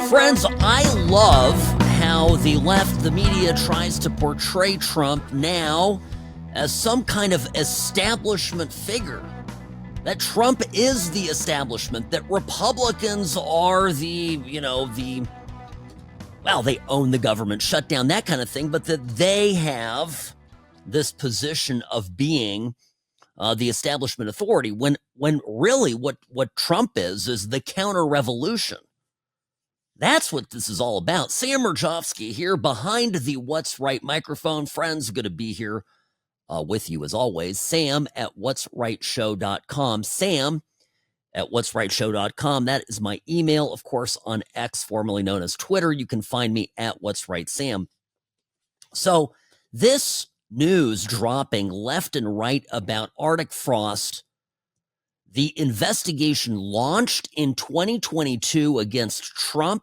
Friends, I love how the left, the media, tries to portray Trump now as some kind of establishment figure. That Trump is the establishment, that Republicans are they own the government, shutdown, that kind of thing, but that they have this position of being the establishment authority, when really what Trump is the counter-revolution. That's what this is all about. Sam Mirejovsky here behind the What's Right microphone. Friends, going to be here with you as always. Sam at what'srightshow.com. Sam at what'srightshow.com. That is my email, of course, on X, formerly known as Twitter. You can find me at What's Right Sam. So this news dropping left and right about Arctic frost. The investigation launched in 2022 against Trump,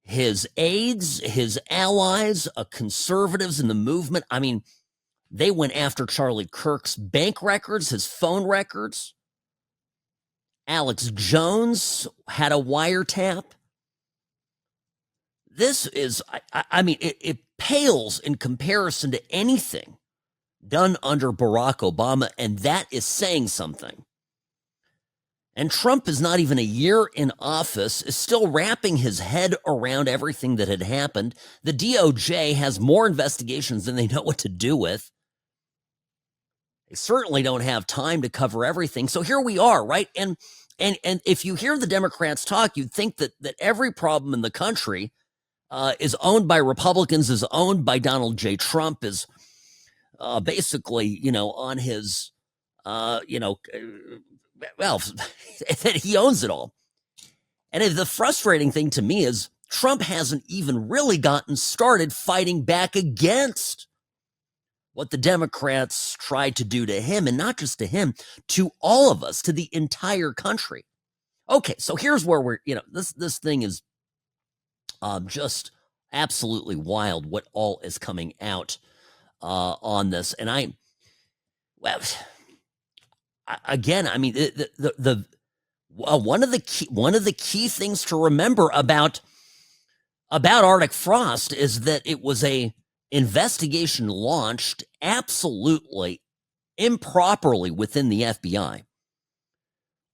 his aides, his allies, conservatives in the movement. I mean, they went after Charlie Kirk's bank records, his phone records. Alex Jones had a wiretap. This is, it pales in comparison to anything done under Barack Obama, and that is saying something. And Trump is not even a year in office, is still wrapping his head around everything that had happened. The DOJ has more investigations than they know what to do with. They certainly don't have time to cover everything. So here we are, right? And if you hear the Democrats talk, you'd think that every problem in the country is owned by Republicans, is owned by Donald J. Trump, is basically, on his, that he owns it all. And the frustrating thing to me is Trump hasn't even really gotten started fighting back against what the Democrats tried to do to him, and not just to him, to all of us, to the entire country. Okay, so here's where we're, this thing is just absolutely wild, what all is coming out on this. And one of the key things to remember about Arctic frost is that it was a investigation launched absolutely improperly within the FBI.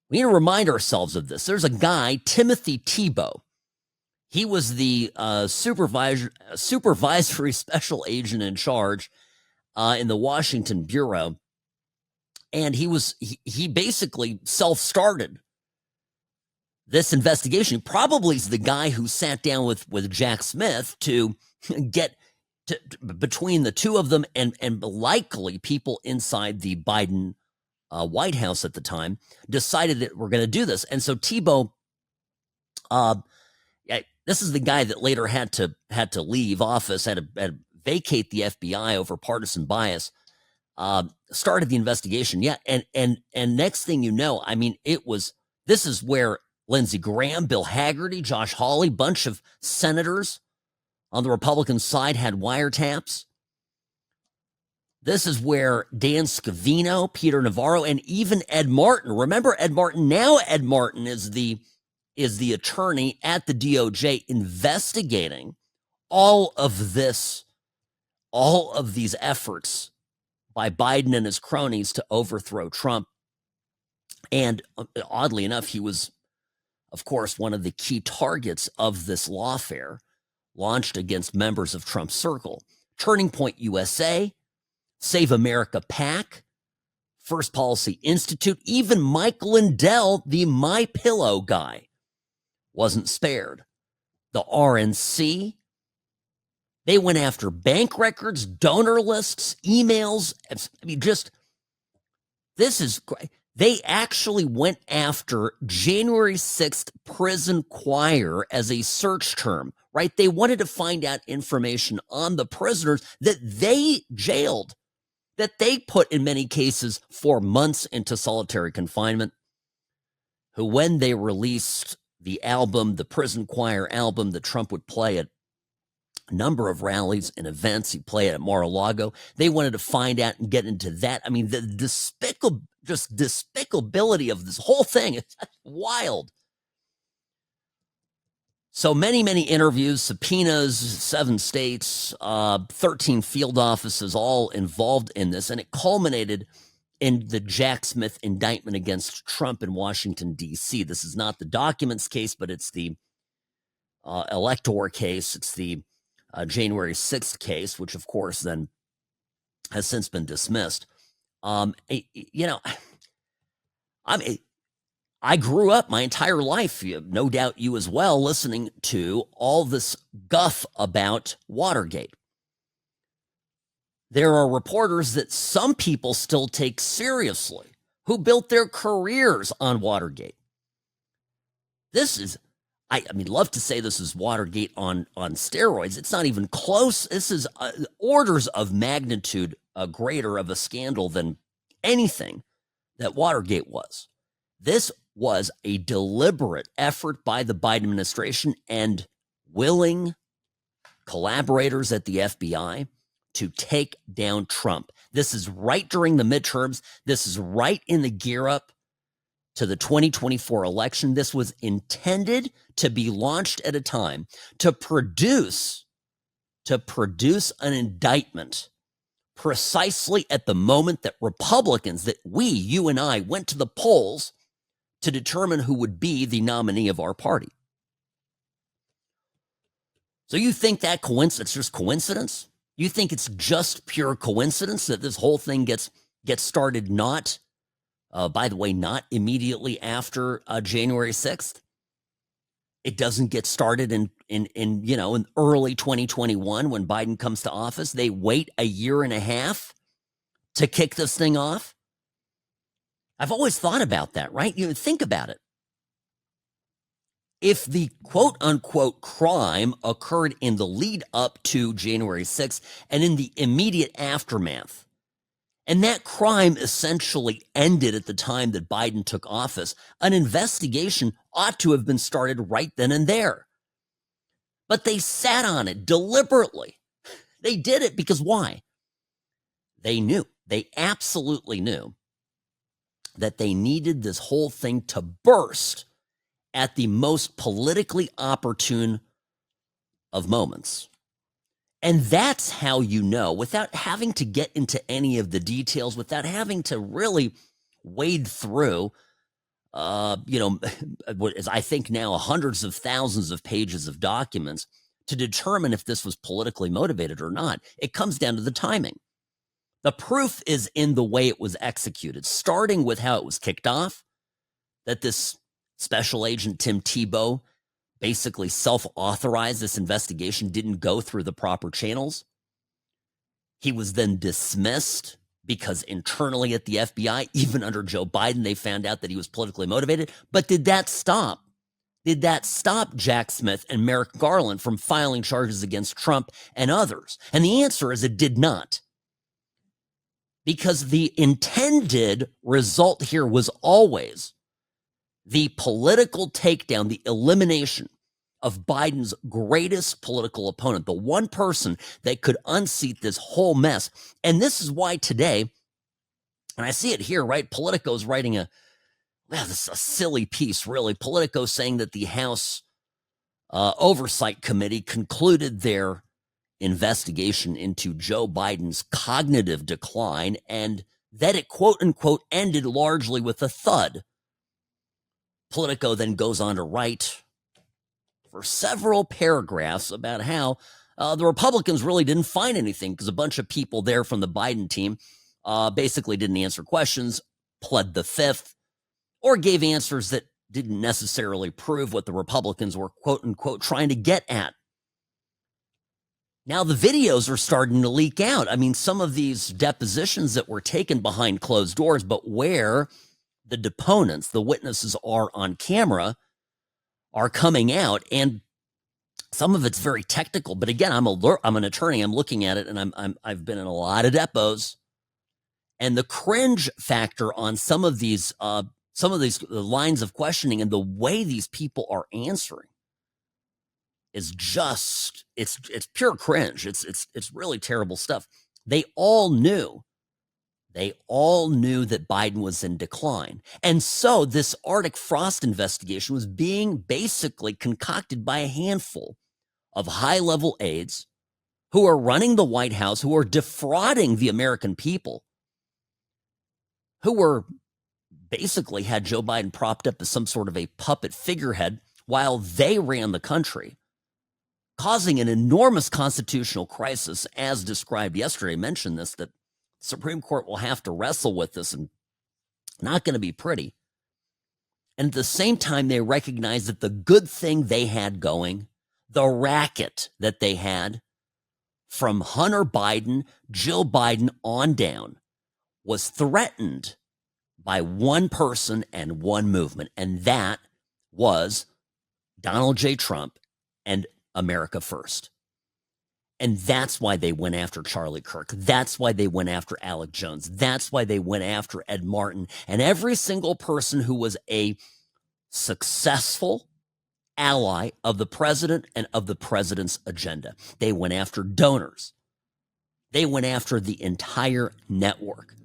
We need to remind ourselves of this. There's a guy, Timothy Tebow. He was the supervisory special agent in charge in the Washington Bureau. And he basically self-started this investigation. Probably is the guy who sat down with Jack Smith to get between the two of them, and likely people inside the Biden White House at the time decided that we're going to do this. And so Tebow, this is the guy that later had to leave office, had to vacate the FBI over partisan bias. Started the investigation. Yeah. And next thing you know, this is where Lindsey Graham, Bill Hagerty, Josh Hawley, bunch of senators on the Republican side had wiretaps. This is where Dan Scavino, Peter Navarro, and even Ed Martin. Remember Ed Martin? Now Ed Martin is the attorney at the DOJ investigating all of these efforts by Biden and his cronies to overthrow Trump. And oddly enough, he was, of course, one of the key targets of this lawfare launched against members of Trump's circle. Turning Point USA, Save America PAC, First Policy Institute, even Mike Lindell, the MyPillow guy, wasn't spared. The RNC, they went after bank records, donor lists, emails. This is great. They actually went after January 6th prison choir as a search term, right? They wanted to find out information on the prisoners that they jailed, that they put in many cases for months into solitary confinement, who when they released the album, the prison choir album that Trump would play at number of rallies and events. He played at Mar-a-Lago. They wanted to find out and get into that. I mean, the despicability of this whole thing is wild. So many interviews, subpoenas, 7 states, 13 field offices, all involved in this. And it culminated in the Jack Smith indictment against Trump in Washington, D.C. This is not the documents case, but it's the elector case. It's the January 6th case, which, of course, then has since been dismissed. I grew up my entire life, no doubt you as well, listening to all this guff about Watergate. There are reporters that some people still take seriously who built their careers on Watergate. This is, I mean, love to say this is Watergate on steroids. It's not even close. This is orders of magnitude greater of a scandal than anything that Watergate was. This was a deliberate effort by the Biden administration and willing collaborators at the FBI to take down Trump. This is right during the midterms. This is right in the gear up to the 2024 election. This was intended to be launched at a time to produce an indictment precisely at the moment that Republicans, that you and I, went to the polls to determine who would be the nominee of our party. So you think that coincidence, just coincidence? You think it's just pure coincidence that this whole thing gets started not, by the way, not immediately after January 6th? It doesn't get started in early 2021 when Biden comes to office. They wait a year and a half to kick this thing off. I've always thought about that, right? You think about it. If the quote-unquote crime occurred in the lead up to January 6th and in the immediate aftermath, and that crime essentially ended at the time that Biden took office, an investigation ought to have been started right then and there. But they sat on it deliberately. They did it because why? They knew. They absolutely knew that they needed this whole thing to burst at the most politically opportune of moments. And that's how you know, without having to get into any of the details, without having to really wade through, what is, I think now, hundreds of thousands of pages of documents to determine if this was politically motivated or not. It comes down to the timing. The proof is in the way it was executed, starting with how it was kicked off, that this special agent Tim Tebow basically self-authorized this investigation, didn't go through the proper channels. He was then dismissed because internally at the FBI, even under Joe Biden, they found out that he was politically motivated. But did that stop? Did that stop Jack Smith and Merrick Garland from filing charges against Trump and others? And the answer is it did not. Because the intended result here was always the political takedown, the elimination of Biden's greatest political opponent, the one person that could unseat this whole mess. And this is why today, and I see it here, right? Politico's writing this is a silly piece, really. Politico saying that the House Oversight Committee concluded their investigation into Joe Biden's cognitive decline and that it, quote unquote, ended largely with a thud. Politico then goes on to write for several paragraphs about how the Republicans really didn't find anything because a bunch of people there from the Biden team basically didn't answer questions, pled the fifth, or gave answers that didn't necessarily prove what the Republicans were, quote unquote, trying to get at. Now the videos are starting to leak out. I mean, some of these depositions that were taken behind closed doors, but where the deponents, the witnesses are on camera, are coming out, and some of it's very technical. But again, I'm an attorney. I'm looking at it, and I've been in a lot of depots, and the cringe factor on some of these lines of questioning and the way these people are answering is just it's pure cringe. It's really terrible stuff. They all knew that Biden was in decline. And so this Arctic frost investigation was being basically concocted by a handful of high-level aides who are running the White House, who are defrauding the American people, who were basically had Joe Biden propped up as some sort of a puppet figurehead while they ran the country, causing an enormous constitutional crisis, as described yesterday. I mentioned this, that the Supreme Court will have to wrestle with this, and not going to be pretty. And at the same time, they recognize that the good thing they had going, the racket that they had from Hunter Biden, Jill Biden on down, was threatened by one person and one movement, and that was Donald J. Trump and America First. And that's why they went after Charlie Kirk. That's why they went after Alec Jones. That's why they went after Ed Martin and every single person who was a successful ally of the president and of the president's agenda. They went after donors. They went after the entire network.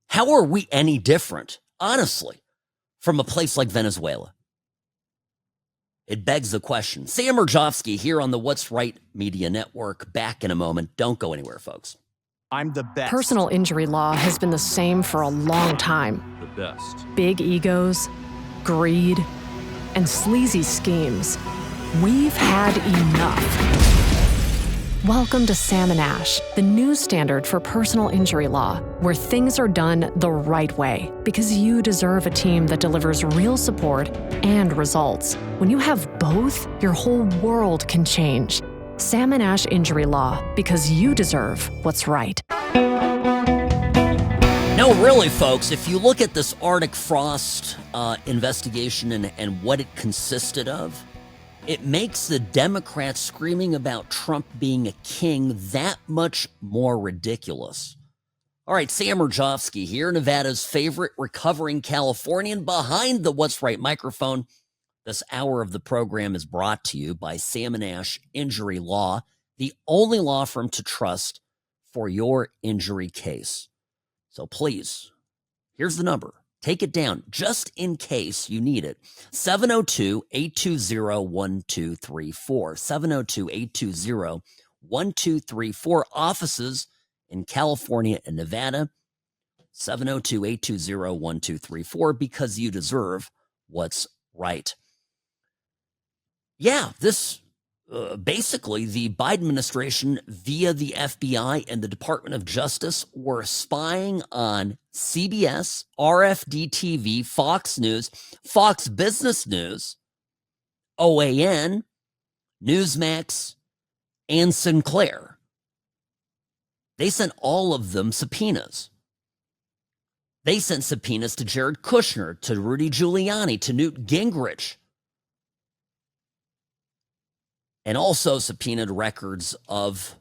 How are we any different, honestly, from a place like Venezuela? It begs the question. Sam Mirejovsky here on the What's Right Media Network. Back in a moment. Don't go anywhere, folks. I'm the best. Personal injury law has been the same for a long time. The best. Big egos, greed, and sleazy schemes. We've had enough. Welcome to Sam and Ash, the new standard for personal injury law, where things are done the right way, because you deserve a team that delivers real support and results. When you have both, your whole world can change. Sam and Ash Injury Law, because you deserve what's right. No, really, folks, if you look at this Arctic frost investigation and what it consisted of, it makes the Democrats screaming about Trump being a king that much more ridiculous. All right, Sam Mirejovsky here, Nevada's favorite recovering Californian, behind the What's Right microphone. This hour of the program is brought to you by Sam and Ash Injury Law, the only law firm to trust for your injury case. So please, here's the number. Take it down just in case you need it. 702-820-1234. 702-820-1234. Offices in California and Nevada. 702-820-1234, because you deserve what's right. Yeah, this basically the Biden administration via the FBI and the Department of Justice were spying on CBS, RFD TV, Fox News, Fox Business News, OAN, Newsmax, and Sinclair. They sent all of them subpoenas. They sent subpoenas to Jared Kushner, to Rudy Giuliani, to Newt Gingrich, and also subpoenaed records of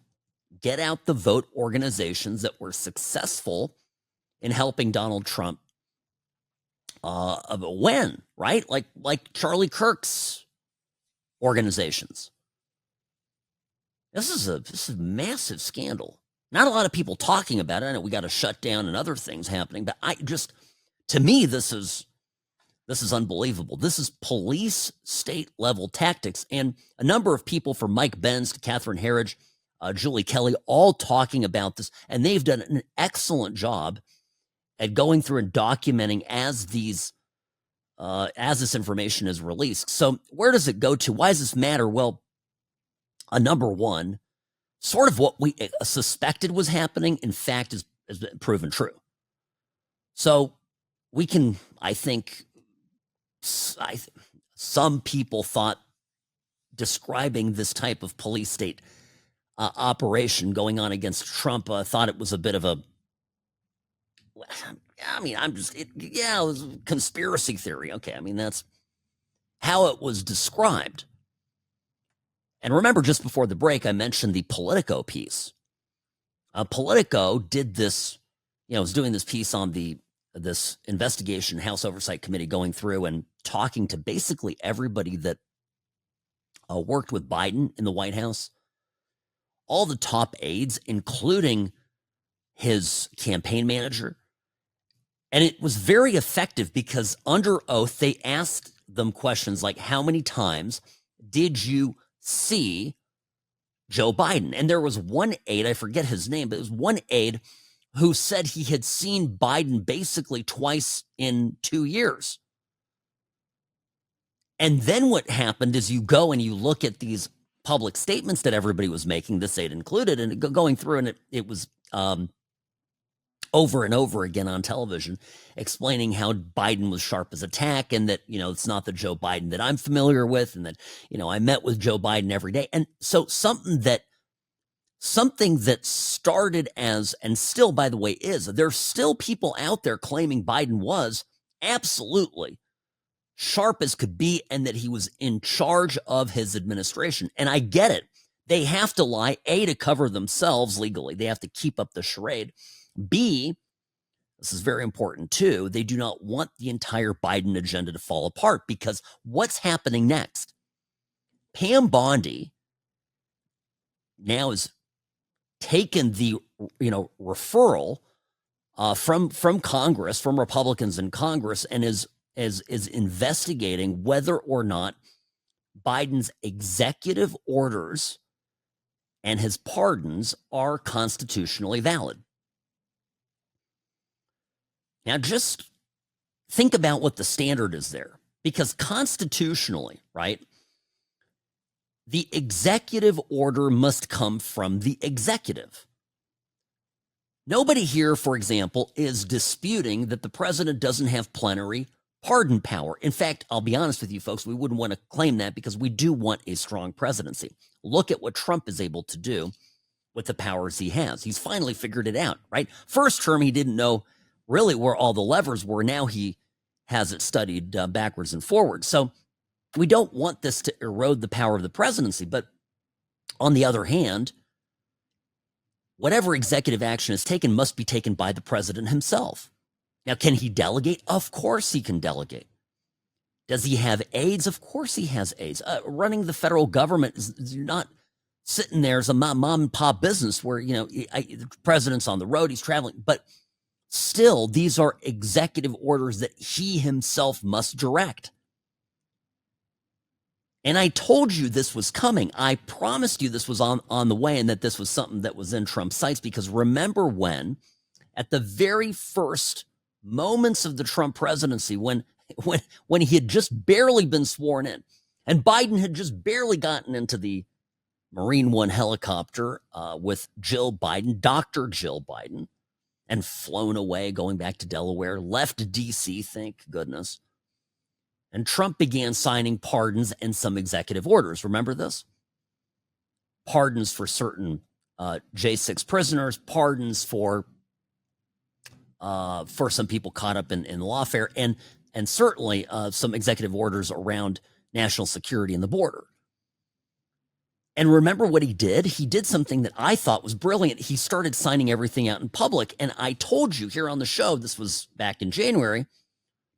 get out the vote organizations that were successful in helping Donald Trump win, right? Like Charlie Kirk's organizations. This is a massive scandal. Not a lot of people talking about it. I know we got a shutdown and other things happening, but to me, this is unbelievable. This is police state level tactics. And a number of people, from Mike Benz to Catherine Herridge, Julie Kelly, all talking about this. And they've done an excellent job at going through and documenting as this information is released. So where does it go to? Why does this matter? Well, number one, sort of what we suspected was happening, in fact, has been proven true. So we can, I think, some people thought describing this type of police state operation going on against Trump, thought it was a bit of a, it was a conspiracy theory. Okay, I mean, that's how it was described. And remember, just before the break, I mentioned the Politico piece. Politico did this, was doing this piece on this investigation, House Oversight Committee, going through and talking to basically everybody that worked with Biden in the White House. All the top aides, including his campaign manager. And it was very effective because under oath, they asked them questions like, how many times did you see Joe Biden? And there was one aide, I forget his name, but it was one aide who said he had seen Biden basically twice in 2 years. And then what happened is you go and you look at these public statements that everybody was making, this aide included, and going through, and it was over and over again on television, explaining how Biden was sharp as a tack and that, it's not the Joe Biden that I'm familiar with, and that, I met with Joe Biden every day. And so something that started as, and still, by the way, is, there's still people out there claiming Biden was absolutely sharp as could be and that he was in charge of his administration. And I get it. They have to lie, A, to cover themselves legally. They have to keep up the charade. B, this is very important too, they do not want the entire Biden agenda to fall apart, because what's happening next? Pam Bondi now has taken the referral from Congress, from Republicans in Congress, and is investigating whether or not Biden's executive orders and his pardons are constitutionally valid. Now, just think about what the standard is there, because constitutionally, right, the executive order must come from the executive. Nobody here, for example, is disputing that the president doesn't have plenary pardon power. In fact, I'll be honest with you folks, we wouldn't want to claim that because we do want a strong presidency. Look at what Trump is able to do with the powers he has. He's finally figured it out, right? First term, he didn't know really where all the levers were. Now he has it studied backwards and forwards. So we don't want this to erode the power of the presidency. But on the other hand, whatever executive action is taken must be taken by the president himself. Now, can he delegate? Of course he can delegate. Does he have aides? Of course he has aides. Running the federal government is not sitting there as a mom and pop business where, the president's on the road, he's traveling. But still, these are executive orders that he himself must direct. And I told you this was coming. I promised you this was on the way and that this was something that was in Trump's sights, because remember when, at the very first moments of the Trump presidency, when he had just barely been sworn in and Biden had just barely gotten into the Marine One helicopter with Jill Biden, Dr. Jill Biden, and flown away, going back to Delaware, left D.C., thank goodness. And Trump began signing pardons and some executive orders. Remember this? Pardons for certain J6 prisoners, pardons for some people caught up in lawfare, and certainly some executive orders around national security and the border. And remember what he did? He did something that I thought was brilliant. He started signing everything out in public. And I told you here on the show, this was back in January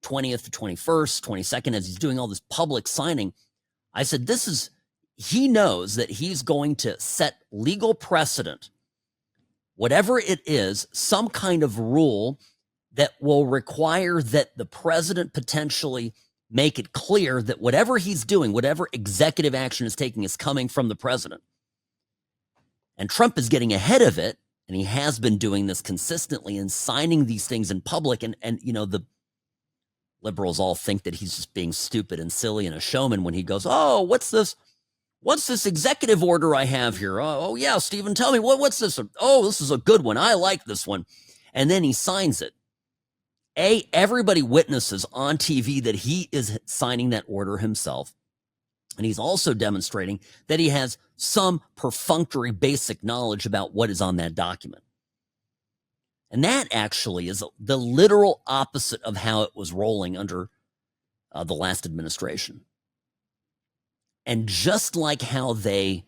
20th to 21st, 22nd, as he's doing all this public signing, I said, he knows that he's going to set legal precedent, whatever it is, some kind of rule that will require that the president potentially make it clear that whatever he's doing, whatever executive action is taking, is coming from the president. And Trump is getting ahead of it, and he has been doing this consistently and signing these things in public. And the liberals all think that he's just being stupid and silly and a showman when he goes, oh, what's this? What's this executive order I have here? Oh yeah, Stephen, tell me, what's this? Oh, this is a good one. I like this one. And then he signs it. Everybody witnesses on TV that he is signing that order himself. And he's also demonstrating that he has some perfunctory basic knowledge about what is on that document. And that actually is the literal opposite of how it was rolling under the last administration. And just like how they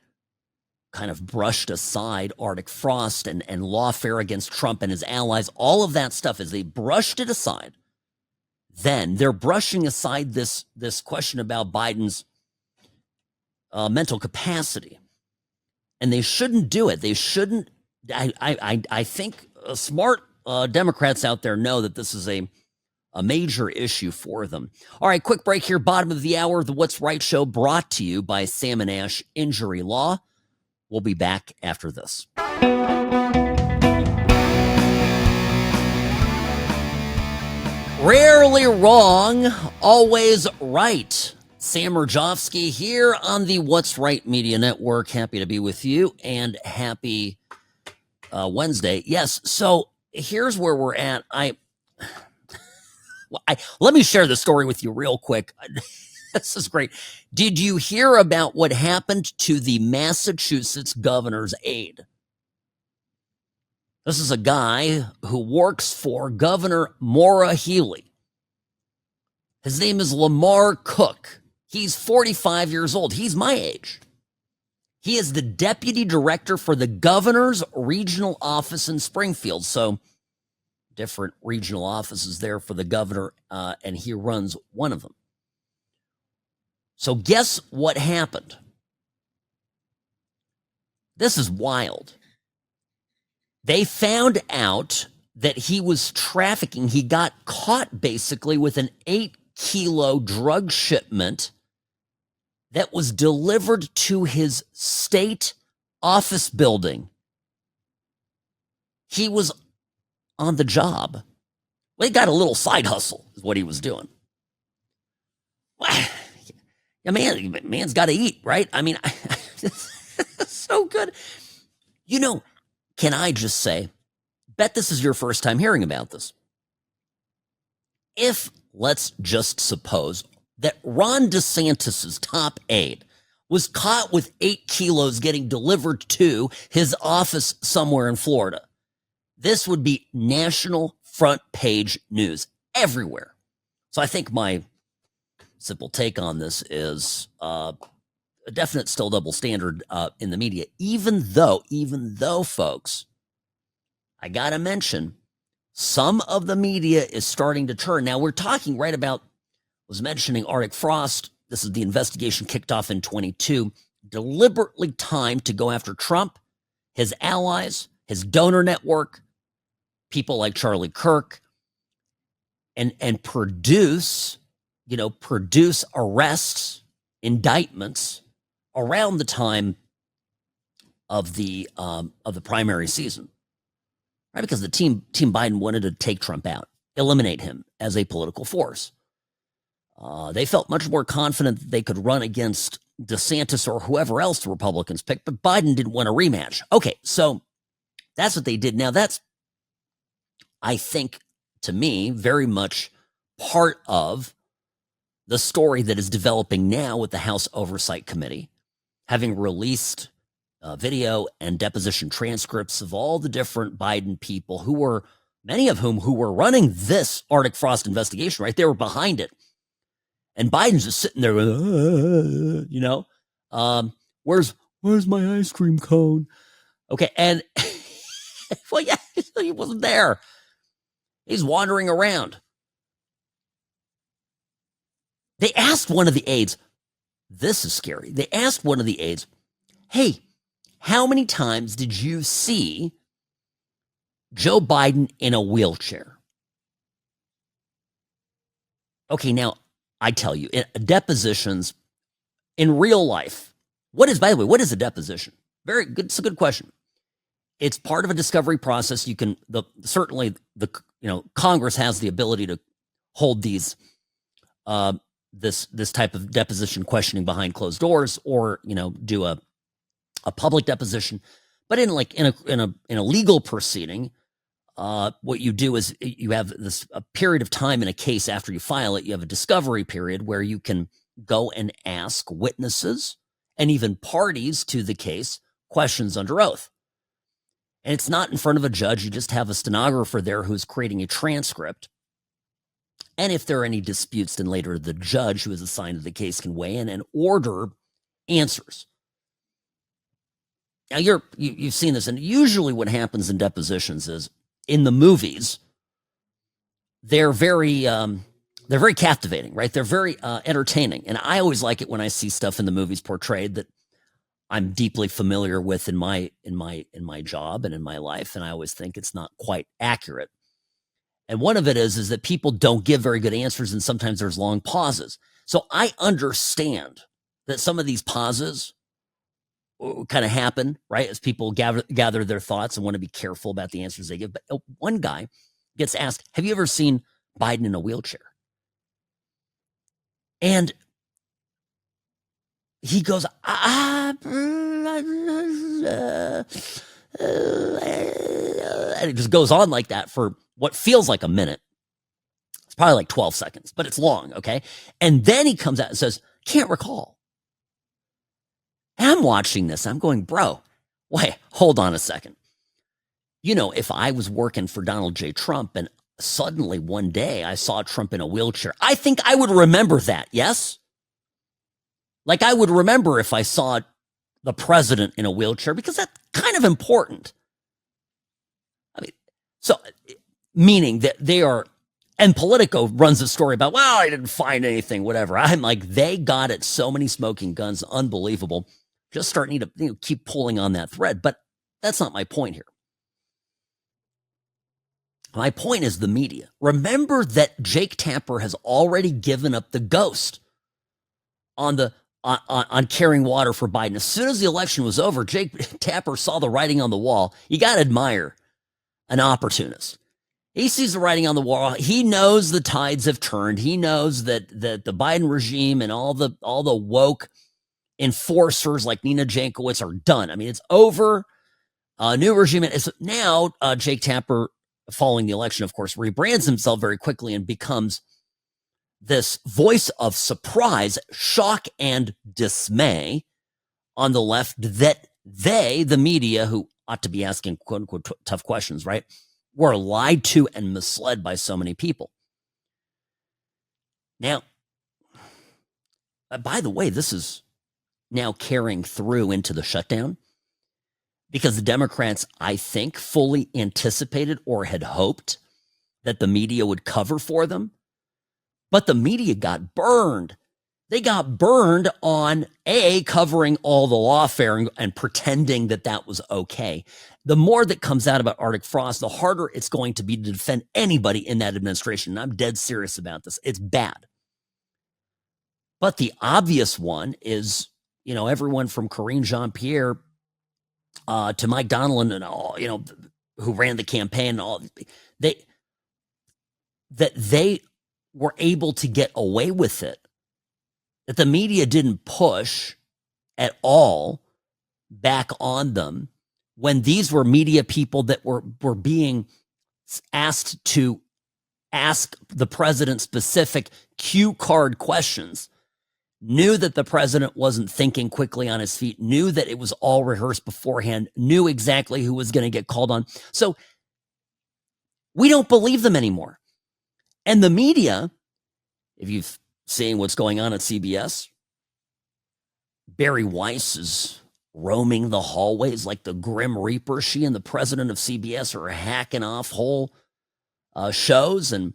kind of brushed aside Arctic Frost and lawfare against Trump and his allies, all of that stuff, as they brushed it aside, then they're brushing aside this question about Biden's mental capacity. And they shouldn't do it. They shouldn't. I think smart Democrats out there know that this is a major issue for them. All right, quick break here. Bottom of the hour, the What's Right show brought to you by Sam and Ash Injury Law. We'll be back after this. Rarely wrong, always right. Sam Mirejovsky here on the What's Right Media Network. Happy to be with you, and happy Wednesday. Yes, so here's where we're at. Let me share the story with you real quick. This is great. Did you hear about what happened to the Massachusetts governor's aide? This is a guy who works for Governor Maura Healey. His name is Lamar Cook. He's 45 years old. He's my age. He is the deputy director for the governor's regional office in Springfield. So different regional offices there for the governor, and he runs one of them. So guess what happened? This is wild. They found out that he was trafficking. He got caught basically with an 8-kilo drug shipment that was delivered to his state office building. He was on the job. Well, he got a little side hustle is what he was doing. Yeah, man's got to eat, right? I mean, so good. You know, can I just say, bet this is your first time hearing about this. If, let's just suppose, that Ron DeSantis' top aide was caught with 8 kilos getting delivered to his office somewhere in Florida, this would be national front page news everywhere. So I think my simple take on this is a definite still double standard in the media, even though, folks, I got to mention, some of the media is starting to turn. Now, we're talking right about, was mentioning Arctic Frost. This is the investigation kicked off in 22, deliberately timed to go after Trump, his allies, his donor network, people like Charlie Kirk, and produce arrests, indictments around the time of the primary season, right? Because the team Biden wanted to take Trump out, eliminate him as a political force. They felt much more confident that they could run against DeSantis or whoever else the Republicans picked, but Biden didn't want a rematch. Okay, so that's what they did. Now, that's, I think, to me, very much part of the story that is developing now with the House Oversight Committee, having released video and deposition transcripts of all the different Biden people who were, many of whom who were running this Arctic Frost investigation, right? They were behind it. And Biden's just sitting there, where's my ice cream cone? Okay, and well, yeah, he wasn't there. He's wandering around. They asked one of the aides, this is scary. They asked one of the aides, hey, how many times did you see Joe Biden in a wheelchair? Okay, now, I tell you, depositions in real life, what is a deposition? Very good. It's a good question. It's part of a discovery process. You can, certainly Congress has the ability to hold these, this type of deposition questioning behind closed doors, or, do a public deposition. But in a legal proceeding, what you do is you have a period of time in a case after you file it. You have a discovery period where you can go and ask witnesses and even parties to the case questions under oath. And it's not in front of a judge. You just have a stenographer there who's creating a transcript. And if there are any disputes, then later the judge who is assigned to the case can weigh in and order answers. Now, you've seen this, and usually what happens in depositions is, in the movies, they're very they're very captivating, right? They're very entertaining. And I always like it when I see stuff in the movies portrayed that I'm deeply familiar with in my job and in my life. And I always think it's not quite accurate. And one of it is that people don't give very good answers, and sometimes there's long pauses. So I understand that some of these pauses kind of happen, right, as people gather their thoughts and want to be careful about the answers they give. But one guy gets asked, have you ever seen Biden in a wheelchair? And he goes, and it just goes on like that for what feels like a minute. It's probably like 12 seconds, but it's long, okay? And then he comes out and says, can't recall. And I'm watching this. I'm going, bro, wait, hold on a second. You know, if I was working for Donald J. Trump and suddenly one day I saw Trump in a wheelchair, I think I would remember that, yes? Like I would remember if I saw the president in a wheelchair, because that's kind of important. I mean, so meaning that they are, and Politico runs a story about, well, I didn't find anything, whatever. I'm like, they got it. So many smoking guns, unbelievable. Just starting to keep pulling on that thread. But that's not my point here. My point is the media. Remember that Jake Tapper has already given up the ghost on carrying water for Biden. As soon as the election was over, Jake Tapper saw the writing on the wall. You got to admire an opportunist. He sees the writing on the wall. He knows the tides have turned. He knows that the Biden regime and all the woke enforcers like Nina Jankowicz are done. I mean, it's over. New regime is now. Jake Tapper, following the election, of course, rebrands himself very quickly and becomes this voice of surprise, shock, and dismay on the left that they, the media, who ought to be asking quote unquote tough questions, right, were lied to and misled by so many people. Now, by the way, this is now carrying through into the shutdown because the Democrats, I think, fully anticipated or had hoped that the media would cover for them. But the media got burned. They got burned on covering all the lawfare and pretending that that was okay. The more that comes out about Arctic frost, the harder it's going to be to defend anybody in that administration. And I'm dead serious about this. It's bad. But the obvious one is, everyone from Karine Jean-Pierre to Mike Donilon and all, who ran the campaign and all, they were able to get away with it, that the media didn't push at all back on them when these were media people that were being asked to ask the president specific cue card questions, knew that the president wasn't thinking quickly on his feet, knew that it was all rehearsed beforehand, knew exactly who was going to get called on. So we don't believe them anymore. And the media, if you've seen what's going on at CBS, Barry Weiss is roaming the hallways like the Grim Reaper. She and the president of CBS are hacking off whole shows, and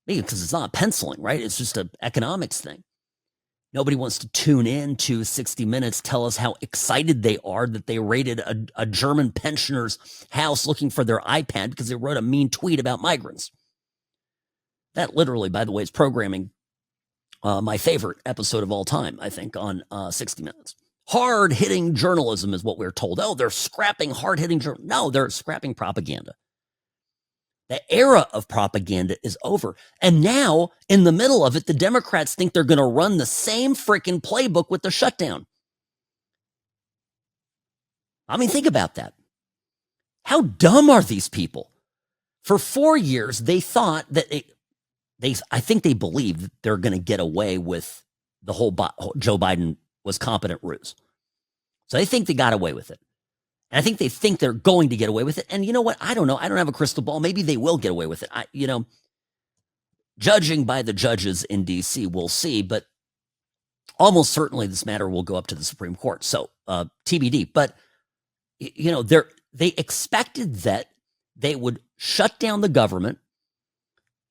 because it's not penciling, right? It's just an economics thing. Nobody wants to tune in to 60 Minutes, tell us how excited they are that they raided a German pensioner's house looking for their iPad because they wrote a mean tweet about migrants. That literally, by the way, is programming my favorite episode of all time, I think, on 60 Minutes. Hard-hitting journalism is what we're told. Oh, they're scrapping hard-hitting journalism. No, they're scrapping propaganda. The era of propaganda is over. And now, in the middle of it, the Democrats think they're going to run the same freaking playbook with the shutdown. I mean, think about that. How dumb are these people? For 4 years, they thought that I think they believe that they're going to get away with the whole Joe Biden was competent ruse. So they think they got away with it. And I think they think they're going to get away with it. And you know what? I don't know. I don't have a crystal ball. Maybe they will get away with it. Judging by the judges in D.C., we'll see. But almost certainly this matter will go up to the Supreme Court. So TBD. But, they expected that they would shut down the government,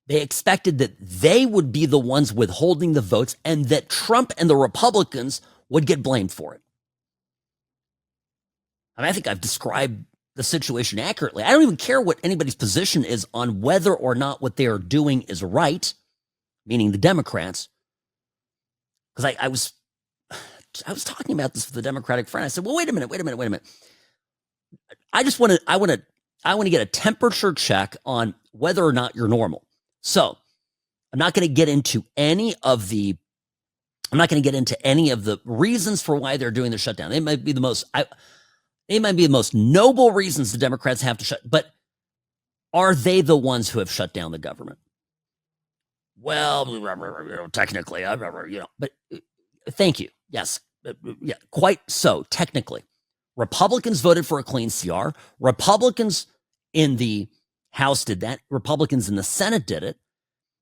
They expected that they would be the ones withholding the votes and that Trump and the Republicans would get blamed for it. I mean, I think I've described the situation accurately. I don't even care what anybody's position is on whether or not what they are doing is right, meaning the Democrats. Because I was talking about this with a Democratic friend. I said, well, wait a minute. I want to get a temperature check on whether or not you're normal. So I'm not going to get into any of the reasons for why they're doing the shutdown. They might be the most noble reasons the Democrats have to shut, but are they the ones who have shut down the government? Well, technically, but thank you. Yes, yeah, quite so. Technically, Republicans voted for a clean CR. Republicans in the House did that. Republicans in the Senate did it.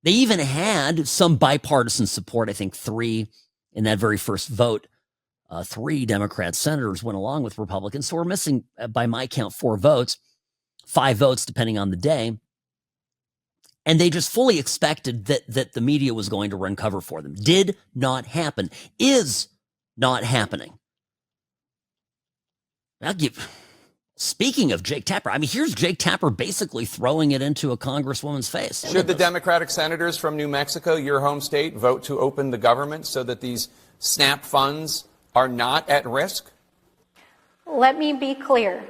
They even had some bipartisan support. I think 3 in that very first vote. 3 Democrat senators went along with Republicans. So we're missing, by my count, 4 votes, 5 votes, depending on the day. And they just fully expected that the media was going to run cover for them. Did not happen. Is not happening. Speaking of Jake Tapper, I mean, here's Jake Tapper basically throwing it into a congresswoman's face. Should the Democratic senators from New Mexico, your home state, vote to open the government so that these SNAP funds are not at risk? Let me be clear.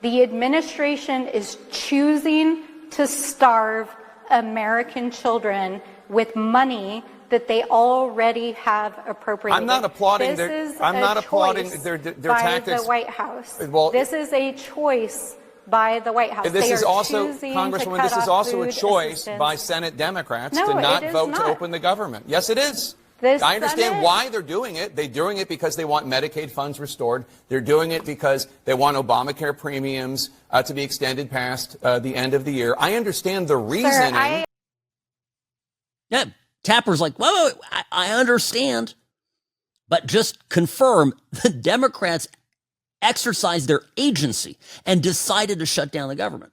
The administration is choosing to starve American children with money that they already have appropriated. I'm not applauding their tactics. By the White House. Well, this is a choice by the White House. This is also, Congresswoman, this is also a choice by Senate Democrats to not vote to open the government. Yes, it is. I understand why they're doing it. They're doing it because they want Medicaid funds restored. They're doing it because they want Obamacare premiums to be extended past the end of the year. I understand the reasoning. Sir, Yeah, Tapper's like, whoa, I understand. But just confirm the Democrats exercised their agency and decided to shut down the government.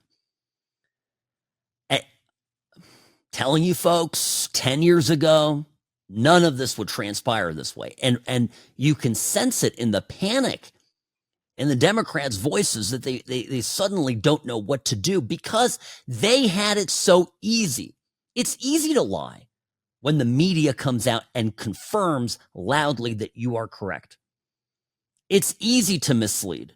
Telling you folks, 10 years ago, none of this would transpire this way. And you can sense it in the panic in the Democrats' voices that they suddenly don't know what to do because they had it so easy. It's easy to lie when the media comes out and confirms loudly that you are correct. It's easy to mislead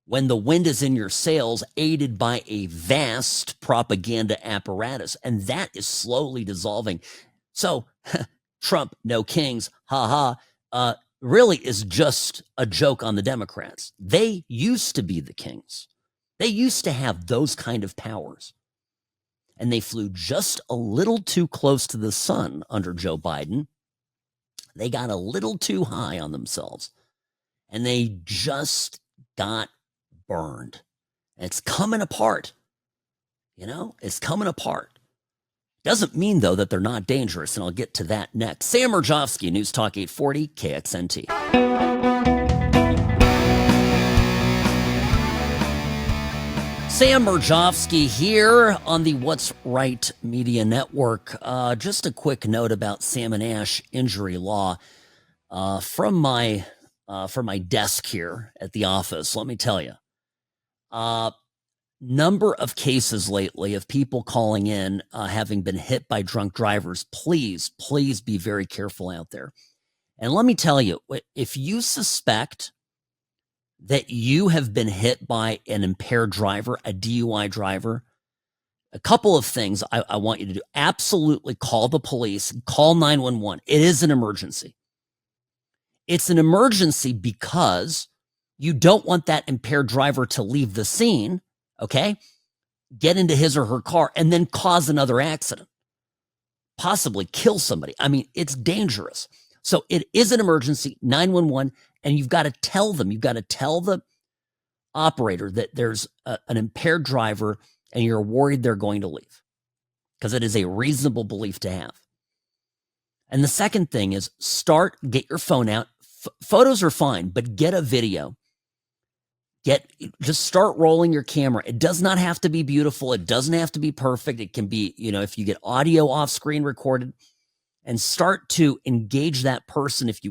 when the wind is in your sails, aided by a vast propaganda apparatus, and that is slowly dissolving. So Trump, no kings, really is just a joke on the Democrats. They used to be the kings. They used to have those kind of powers. And they flew just a little too close to the sun under Joe Biden. They got a little too high on themselves. And they just got burned. And it's coming apart. It's coming apart. Doesn't mean, though, that they're not dangerous, and I'll get to that next. Sam Mirejovsky, News Talk 840, KXNT. Sam Mirejovsky here on the What's Right Media Network. Just a quick note about Salmon Ash injury law from my desk here at the office. Let me tell you, number of cases lately of people calling in having been hit by drunk drivers. Please be very careful out there. And let me tell you, if you suspect that you have been hit by an impaired driver, a DUI driver, a couple of things I want you to do. Absolutely call the police, call 911. It is an emergency. It's an emergency because you don't want that impaired driver to leave the scene, okay? Get into his or her car and then cause another accident, possibly kill somebody. I mean, it's dangerous. So it is an emergency, 911, and you've got to tell them, you've got to tell the operator that there's an impaired driver and you're worried they're going to leave, because it is a reasonable belief to have. And the second thing is get your phone out. Photos are fine, but get a video. just start rolling your camera. It does not have to be beautiful. It doesn't have to be perfect. It can be, if you get audio off screen recorded, and start to engage that person. If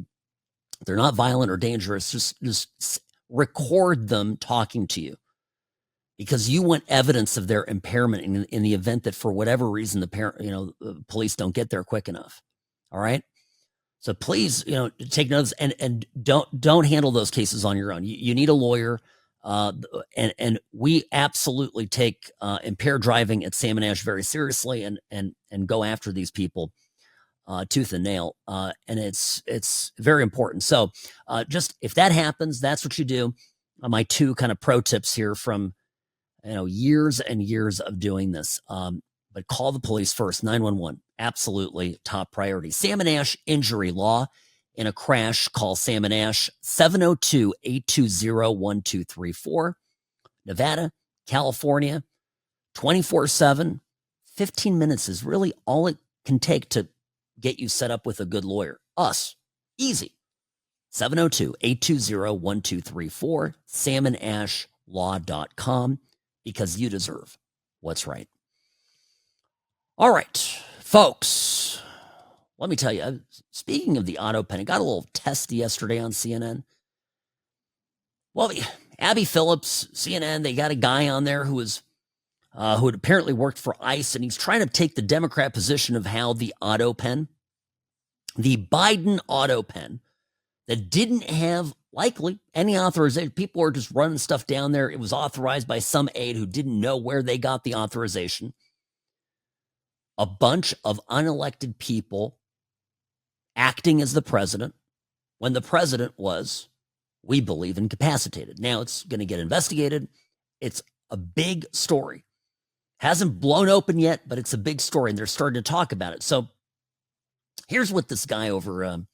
they're not violent or dangerous, just record them talking to you, because you want evidence of their impairment in the event that for whatever reason the police don't get there quick enough. All right. So please, take notes and don't handle those cases on your own. You need a lawyer. And we absolutely take impaired driving at Sam and Ash very seriously and go after these people tooth and nail. And it's very important. So just if that happens, that's what you do. My two kind of pro tips here from years and years of doing this. But call the police first. 911, absolutely top priority. Sam and Ash injury law. In a crash, call Sam and Ash, 702-820-1234. Nevada, California, 24/7. 15 minutes is really all it can take to get you set up with a good lawyer. Us, easy. 702-820-1234, samandashlaw.com, because you deserve what's right. All right, folks. Let me tell you, speaking of the auto pen, I got a little test yesterday on CNN. Well, Abby Phillips, CNN, they got a guy on there who had apparently worked for ICE, and he's trying to take the Democrat position of how the auto pen, the Biden auto pen, that didn't have likely any authorization. People were just running stuff down there. It was authorized by some aide who didn't know where they got the authorization. A bunch of unelected people acting as the president when the president was, we believe, incapacitated. Now it's going to get investigated. It's a big story. Hasn't blown open yet, but it's a big story, and they're starting to talk about it. So here's what this guy over on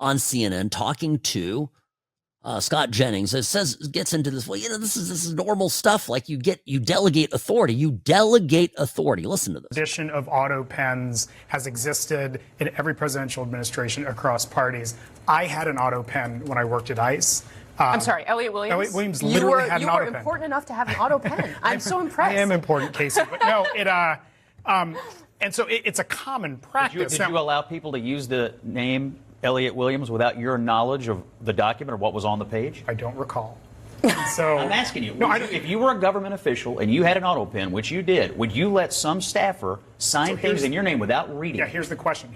CNN talking to Scott Jennings, gets into this. Well, this is normal stuff. Like you delegate authority. Listen to this. Tradition of auto pens has existed in every presidential administration across parties. I had an auto pen when I worked at ICE. I'm sorry, Elliot Williams. Elliot Williams literally had an auto pen. You were important enough to have an auto pen. I'm so impressed. I am important, Casey. But no, and so it's a common practice. Did you allow people to use the name Elliot Williams without your knowledge of the document or what was on the page? I don't recall. So I'm asking you, if you were a government official and you had an auto pen, which you did, would you let some staffer sign things in your name without reading? Yeah, here's the question.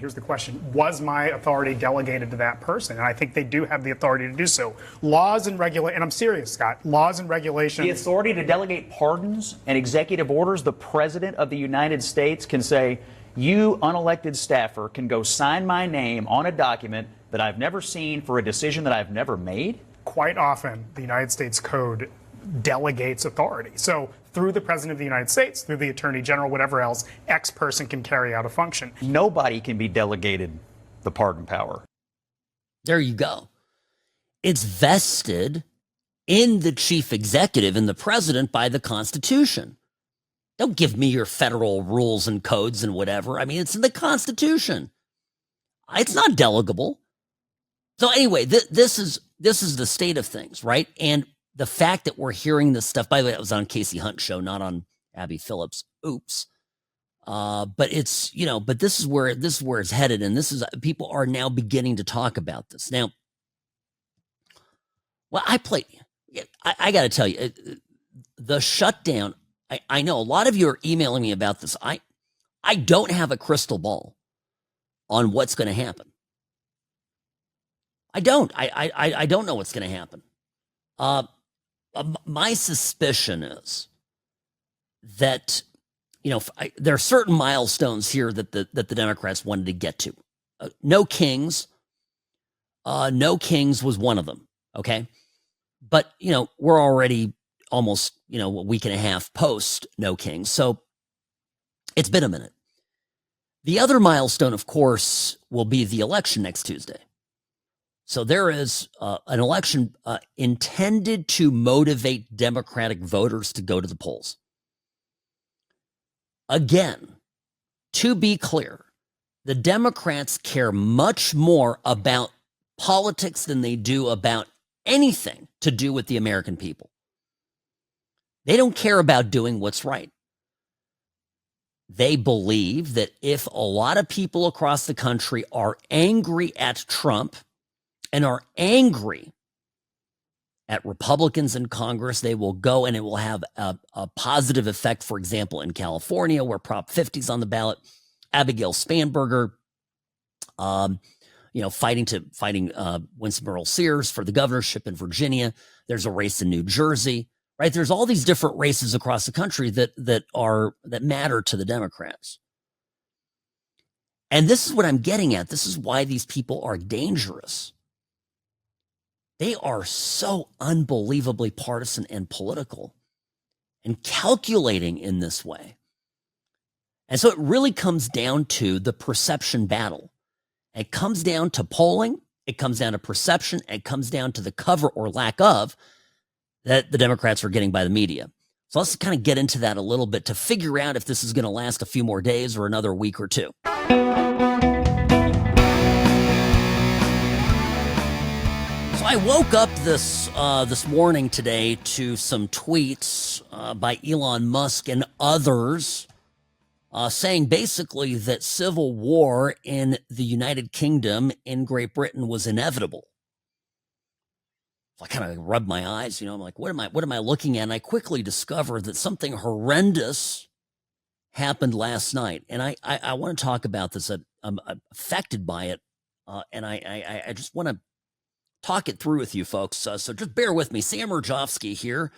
Was my authority delegated to that person? And I think they do have the authority to do so. Laws and regulations, and I'm serious, Scott, laws and regulations. The authority to delegate pardons and executive orders, the President of the United States can say, you unelected staffer can go sign my name on a document that I've never seen for a decision that I've never made? Quite often, the United States Code delegates authority. So through the President of the United States, through the Attorney General, whatever else, X person can carry out a function. Nobody can be delegated the pardon power. There you go. It's vested in the chief executive and the president by the Constitution. Don't give me your federal rules and codes and whatever. I mean, it's in the Constitution. It's not delegable. So anyway, this is the state of things, right? And the fact that we're hearing this stuff, by the way, that was on Casey Hunt's show, not on Abby Phillips. Oops. But it's, but this is where it's headed. And people are now beginning to talk about this. Now, well, I got to tell you, the shutdown, I know a lot of you are emailing me about this. I don't have a crystal ball on what's going to happen. I don't. I don't know what's going to happen. My suspicion is that, there are certain milestones here that the Democrats wanted to get to. No kings. No kings was one of them. Okay. But, we're already almost, a week and a half post no kings. So it's been a minute. The other milestone, of course, will be the election next Tuesday. So there is an election intended to motivate Democratic voters to go to the polls. Again, to be clear, the Democrats care much more about politics than they do about anything to do with the American people. They don't care about doing what's right. They believe that if a lot of people across the country are angry at Trump and are angry at Republicans in Congress, they will go and it will have a positive effect, for example, in California, where Prop 50 is on the ballot. Abigail Spanberger, fighting Winston Earl Sears for the governorship in Virginia. There's a race in New Jersey, right? There's all these different races across the country that matter to the Democrats. And this is what I'm getting at. This is why these people are dangerous. They are so unbelievably partisan and political and calculating in this way. And so it really comes down to the perception battle. It comes down to polling. It comes down to perception. It comes down to the cover or lack of that the Democrats are getting by the media. So let's kind of get into that a little bit to figure out if this is going to last a few more days or another week or two. So I woke up this morning today to some tweets by Elon Musk and others saying basically that civil war in the United Kingdom in Great Britain was inevitable. So I kind of rubbed my eyes, I'm like, what am I looking at? And I quickly discovered that something horrendous happened last night. And I want to talk about this. I'm affected by it. And I just want to talk it through with you folks. So just bear with me. Sam Mirejovsky here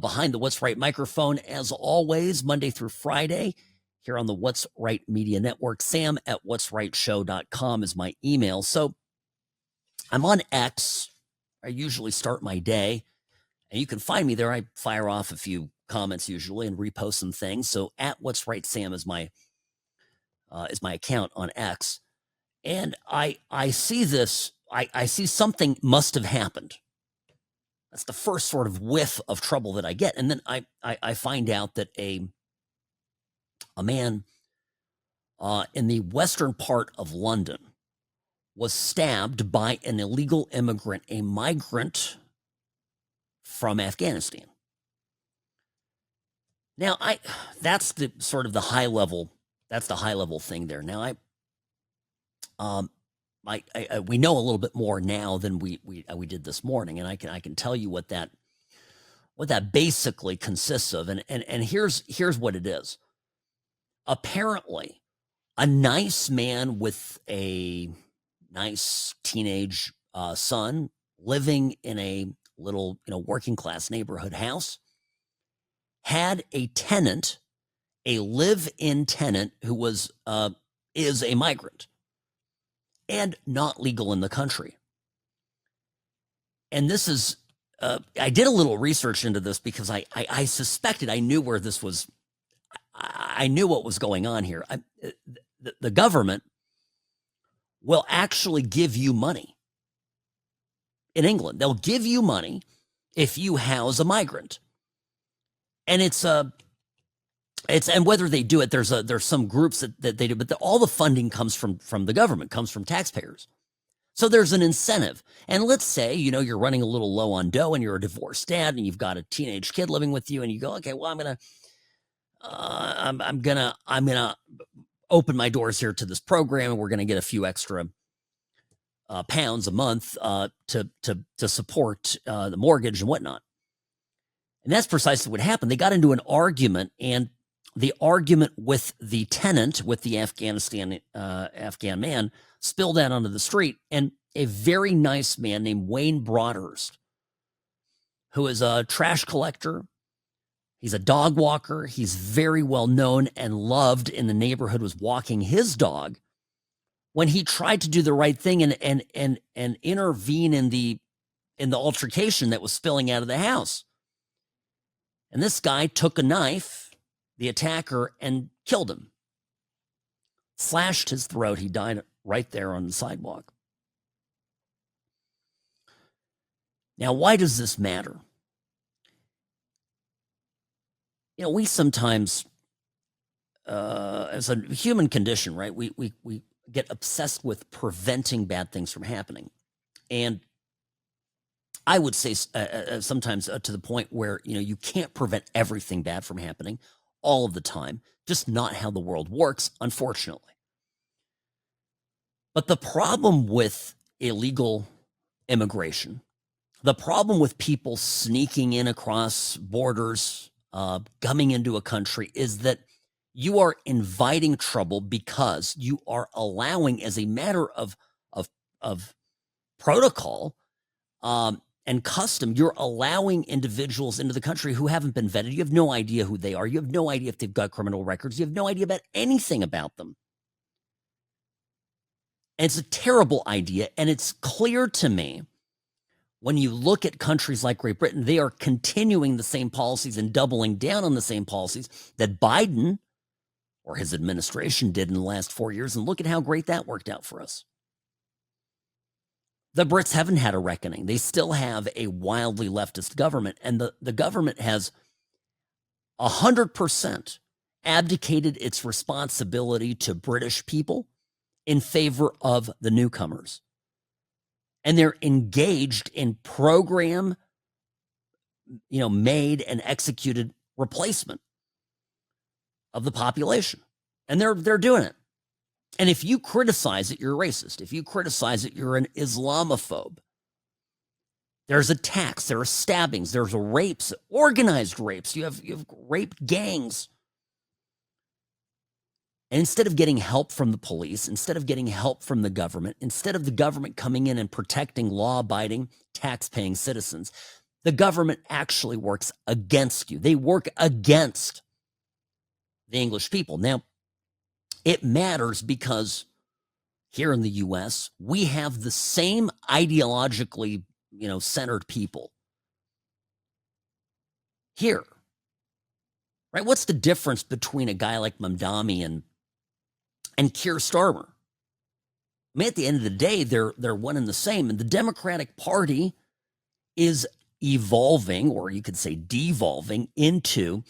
behind the What's Right microphone, as always, Monday through Friday here on the What's Right Media Network. Sam at what'srightshow.com is my email. So I'm on X. I usually start my day, and you can find me there. I fire off a few comments usually and repost some things. So at What's Right Sam is my account on X. And I see this. I see something must have happened. That's the first sort of whiff of trouble that I get. And then I find out that a man in the western part of London was stabbed by an illegal immigrant, a migrant from Afghanistan. Now, that's the sort of the high level thing there. Now, we know a little bit more now than we did this morning, and I can tell you what that basically consists of, and here's what it is. Apparently, a nice man with a nice teenage son living in a little working class neighborhood house had a tenant, a live-in tenant who is a migrant and not legal in the country. And this is, I did a little research into this because I suspected, I knew where this was, I knew what was going on here. The government will actually give you money in England. They'll give you money if you house a migrant. And and whether they do it, there's some groups that they do, but all the funding comes from the government, comes from taxpayers. So there's an incentive. And let's say, you're running a little low on dough and you're a divorced dad and you've got a teenage kid living with you and you go, okay, well, I'm gonna open my doors here to this program and we're going to get a few extra pounds a month to support the mortgage and whatnot. And that's precisely what happened. They got into an argument, and the argument with the tenant, with the Afghan man, spilled out onto the street. And a very nice man named Wayne Broadhurst, who is a trash collector, he's a dog walker, he's very well known and loved in the neighborhood, was walking his dog when he tried to do the right thing and intervene in the altercation that was spilling out of the house. And this guy took a knife, the attacker, and killed him. Slashed his throat. He died right there on the sidewalk. Now, why does this matter? We sometimes, as a human condition, right, we get obsessed with preventing bad things from happening. And I would say sometimes to the point where, you can't prevent everything bad from happening all of the time. Just not how the world works, unfortunately. But the problem with illegal immigration, the problem with people sneaking in across borders, coming into a country, is that you are inviting trouble because you are allowing, as a matter of protocol and custom, you're allowing individuals into the country who haven't been vetted. You have no idea who they are. You have no idea if they've got criminal records. You have no idea about anything about them. And it's a terrible idea. And it's clear to me, when you look at countries like Great Britain, they are continuing the same policies and doubling down on the same policies that Biden or his administration did in the last 4 years. And look at how great that worked out for us. The Brits haven't had a reckoning. They still have a wildly leftist government, and the government has 100% abdicated its responsibility to British people in favor of the newcomers. And they're engaged in program, made and executed replacement of the population. And they're doing it. And if you criticize it, you're a racist. If you criticize it, you're an Islamophobe. There's attacks, there are stabbings, there's rapes, organized rapes. You have rape gangs. And instead of getting help from the police, instead of getting help from the government, instead of the government coming in and protecting law-abiding, tax-paying citizens, the government actually works against you. They work against the English people. Now, it matters because here in the U.S., we have the same ideologically, centered people here, right? What's the difference between a guy like Mamdani and Keir Starmer? I mean, at the end of the day, they're one and the same. And the Democratic Party is evolving, or you could say devolving, into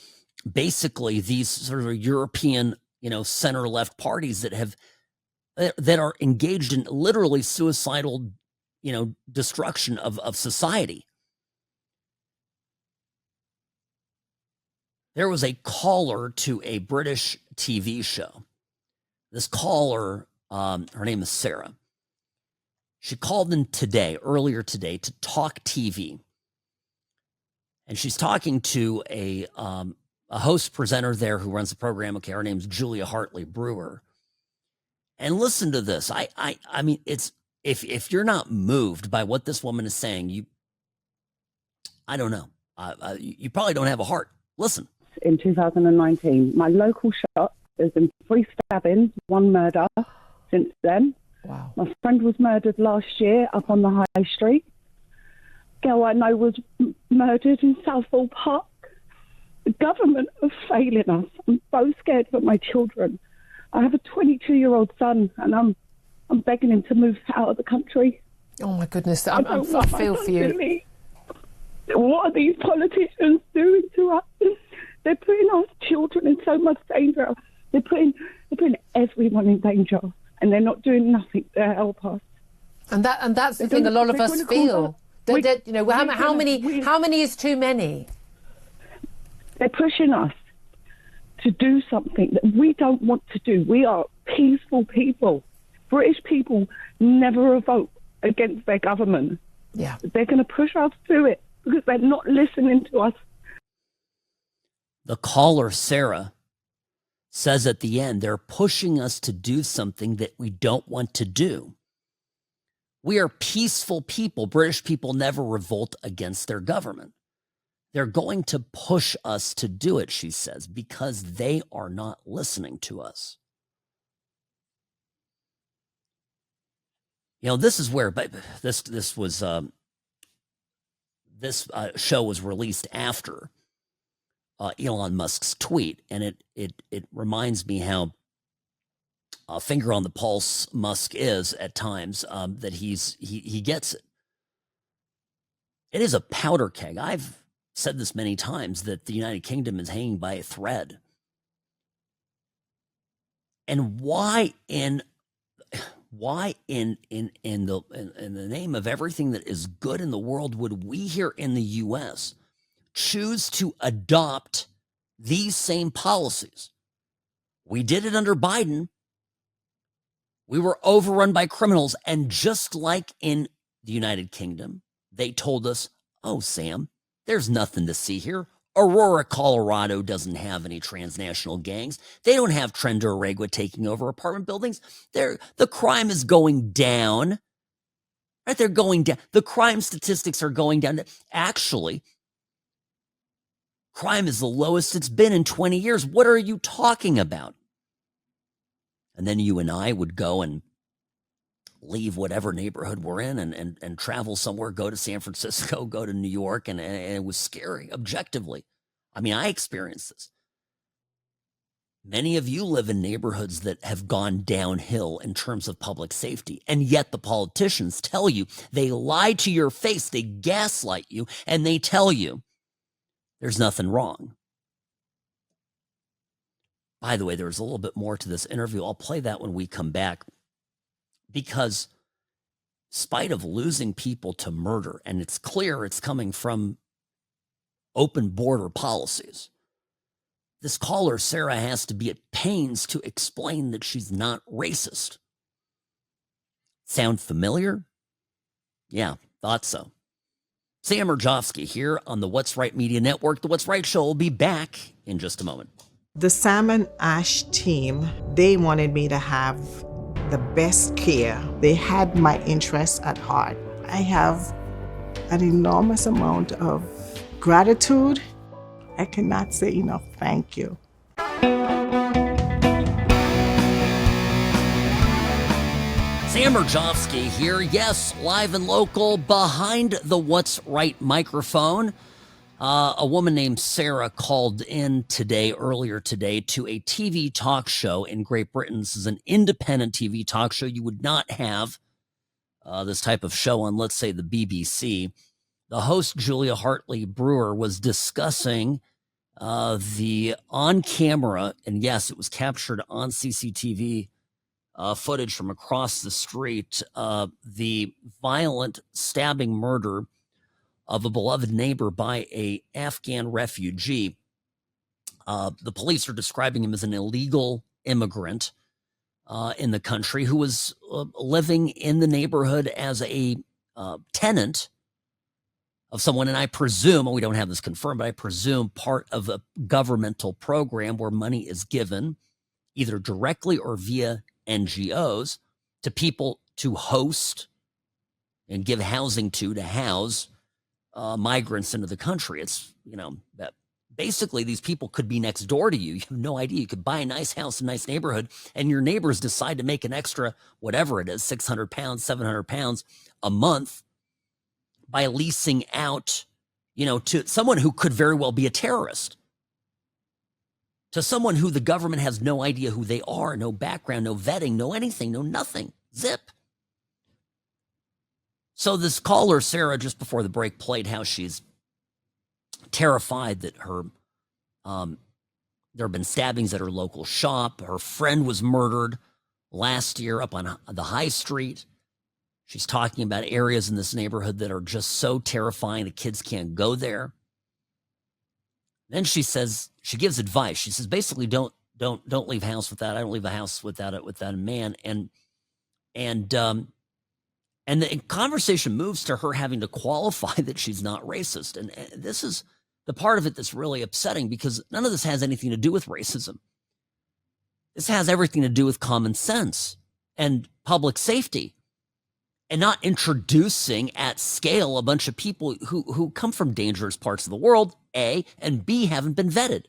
basically these sort of European, center-left parties that are engaged in literally suicidal, destruction of society. There was a caller to a British TV show. This caller, her name is Sarah. She called in earlier today, to Talk TV. And she's talking to a host presenter there who runs the program. Okay, her name's Julia Hartley Brewer. And listen to this. I mean, it's if you're not moved by what this woman is saying, I don't know. You probably don't have a heart. Listen. In 2019, my local shop, there's been 3 stabbings, 1 murder since then. Wow. My friend was murdered last year up on the high street. Girl I know was murdered in Southall Park. The government are failing us. I'm so scared for my children. I have a 22-year-old son, and I'm begging him to move out of the country. Oh my goodness, I feel for you. What are these politicians doing to us? They're putting our children in so much danger. They're putting everyone in danger, and they're not doing nothing to help us. And that's the thing a lot of us feel. How many is too many? They're pushing us to do something that we don't want to do. We are peaceful people. British people never vote against their government. Yeah. They're going to push us to it because they're not listening to us. The caller, Sarah, says at the end, they're pushing us to do something that we don't want to do. We are peaceful people. British people never revolt against their government. They're going to push us to do it, she says, because they are not listening to us. This is where this show was released after Elon Musk's tweet, and it reminds me how finger on the pulse Musk is at times, that he gets it. It is a powder keg. I've said this many times, that the United Kingdom is hanging by a thread. And why Why in the name of everything that is good in the world would we here in the U.S. choose to adopt these same policies? We did it under Biden. We were overrun by criminals. And just like in the United Kingdom, they told us, oh, Sam, there's nothing to see here. Aurora, Colorado doesn't have any transnational gangs. They don't have Trenda Oregua taking over apartment buildings. The crime is going down. Right? They're going down. The crime statistics are going down. Actually, crime is the lowest it's been in 20 years. What are you talking about? And then you and I would go and leave whatever neighborhood we're in and travel somewhere, go to San Francisco, go to New York, and it was scary, objectively. I mean, I experienced this. Many of you live in neighborhoods that have gone downhill in terms of public safety, and yet the politicians tell you, they lie to your face, they gaslight you, and they tell you there's nothing wrong. By the way, there's a little bit more to this interview. I'll play that when we come back. Because in spite of losing people to murder, and it's clear it's coming from open border policies, this caller, Sarah, has to be at pains to explain that she's not racist. Sound familiar? Yeah, thought so. Sam Mirejovsky here on the What's Right Media Network. The What's Right Show will be back in just a moment. The Sam and Ash team, they wanted me to have the best care. They had my interests at heart. I have an enormous amount of gratitude. I cannot say enough thank you. Sam Mirejovsky here, yes, live and local, behind the What's Right microphone. A woman named Sarah called in earlier today, to a TV talk show in Great Britain. This is an independent TV talk show. You would not have this type of show on, let's say, the BBC. The host, Julia Hartley Brewer, was discussing the on-camera, and yes, it was captured on CCTV footage from across the street, the violent stabbing murder of a beloved neighbor by an Afghan refugee. The police are describing him as an illegal immigrant in the country who was living in the neighborhood as a tenant of someone, and I presume, we don't have this confirmed, but I presume part of a governmental program where money is given either directly or via NGOs to people to host and give housing to house migrants into the country. It's, that basically these people could be next door to you. You have no idea. You could buy a nice house, a nice neighborhood, and your neighbors decide to make an extra, whatever it is, 600 pounds, 700 pounds a month by leasing out, to someone who could very well be a terrorist, to someone who the government has no idea who they are, no background, no vetting, no anything, no nothing, zip. So this caller, Sarah, just before the break, played how she's terrified that her, there have been stabbings at her local shop. Her friend was murdered last year up on the high street. She's talking about areas in this neighborhood that are just so terrifying the kids can't go there. Then she says, she gives advice. She says, basically, don't leave a house without. I don't leave a house without a man. And the conversation moves to her having to qualify that she's not racist. And this is the part of it that's really upsetting, because none of this has anything to do with racism. This has everything to do with common sense and public safety, and not introducing at scale a bunch of people who come from dangerous parts of the world, A, and B, haven't been vetted.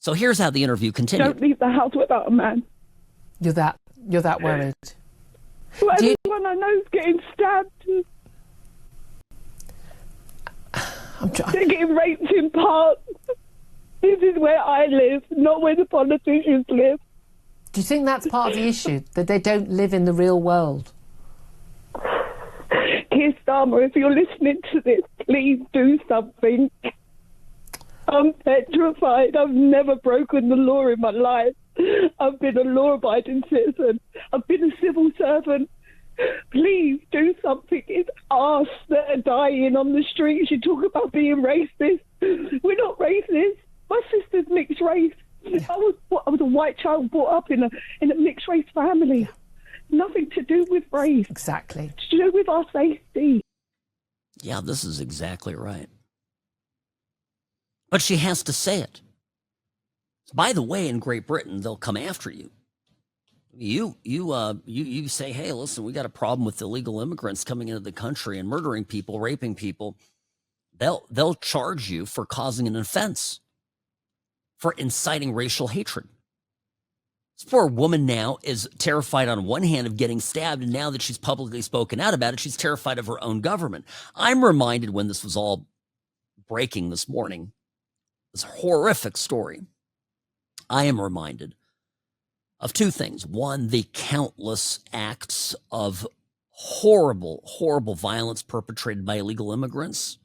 So here's how the interview continued. Don't leave the house without a man. You're that worried. Well, everyone I know is getting stabbed. They're getting raped in parks. This is where I live, not where the politicians live. Do you think that's part of the issue, that they don't live in the real world? Keir Starmer, if you're listening to this, please do something. I'm petrified. I've never broken the law in my life. I've been a law-abiding citizen. I've been a civil servant. Please do something. It's us that are dying on the streets. You talk about being racist. We're not racist. My sister's mixed race. I was a white child brought up in a mixed race family. Nothing to do with race. Exactly. It's to do with our safety. Yeah, this is exactly right. But she has to say it. By the way, in Great Britain, they'll come after you. You say, hey, listen, we got a problem with illegal immigrants coming into the country and murdering people, raping people. They'll charge you for causing an offense, for inciting racial hatred. This poor woman now is terrified on one hand of getting stabbed, and now that she's publicly spoken out about it, she's terrified of her own government. I'm reminded when this was all breaking this morning, this horrific story, I am reminded of two things. One, the countless acts of horrible, horrible violence perpetrated by illegal immigrants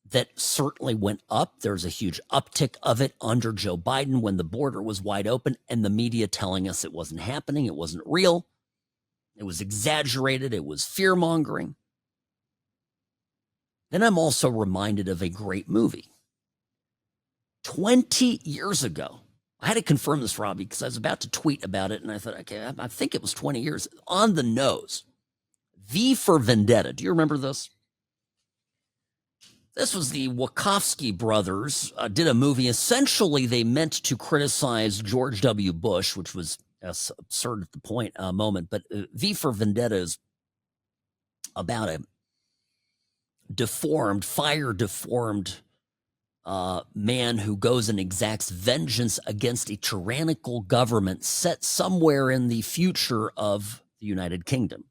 that certainly went up. There's a huge uptick of it under Joe Biden when the border was wide open and the media telling us it wasn't happening, it wasn't real, it was exaggerated, it was fear-mongering. Then I'm also reminded of a great movie. 20 years ago, I had to confirm this, Robbie, because I was about to tweet about it, and I thought, okay, I think it was 20 years. On the nose. V for Vendetta. Do you remember this? This was the Wachowski brothers did a movie. Essentially, they meant to criticize George W. Bush, which was absurd at the moment. But V for Vendetta is about a fire-deformed man who goes and exacts vengeance against a tyrannical government set somewhere in the future of the United Kingdom.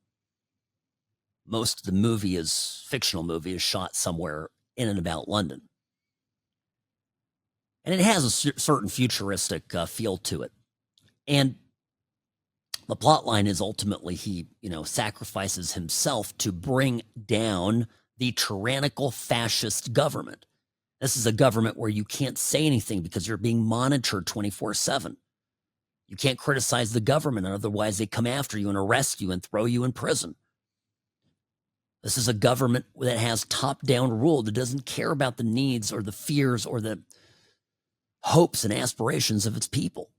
Most of the movie fictional movie is shot somewhere in and about London. And it has a certain futuristic feel to it. And the plot line is ultimately he, sacrifices himself to bring down the tyrannical fascist government. This is a government where you can't say anything because you're being monitored 24/7. You can't criticize the government, otherwise they come after you and arrest you and throw you in prison. This is a government that has top-down rule, that doesn't care about the needs or the fears or the hopes and aspirations of its people.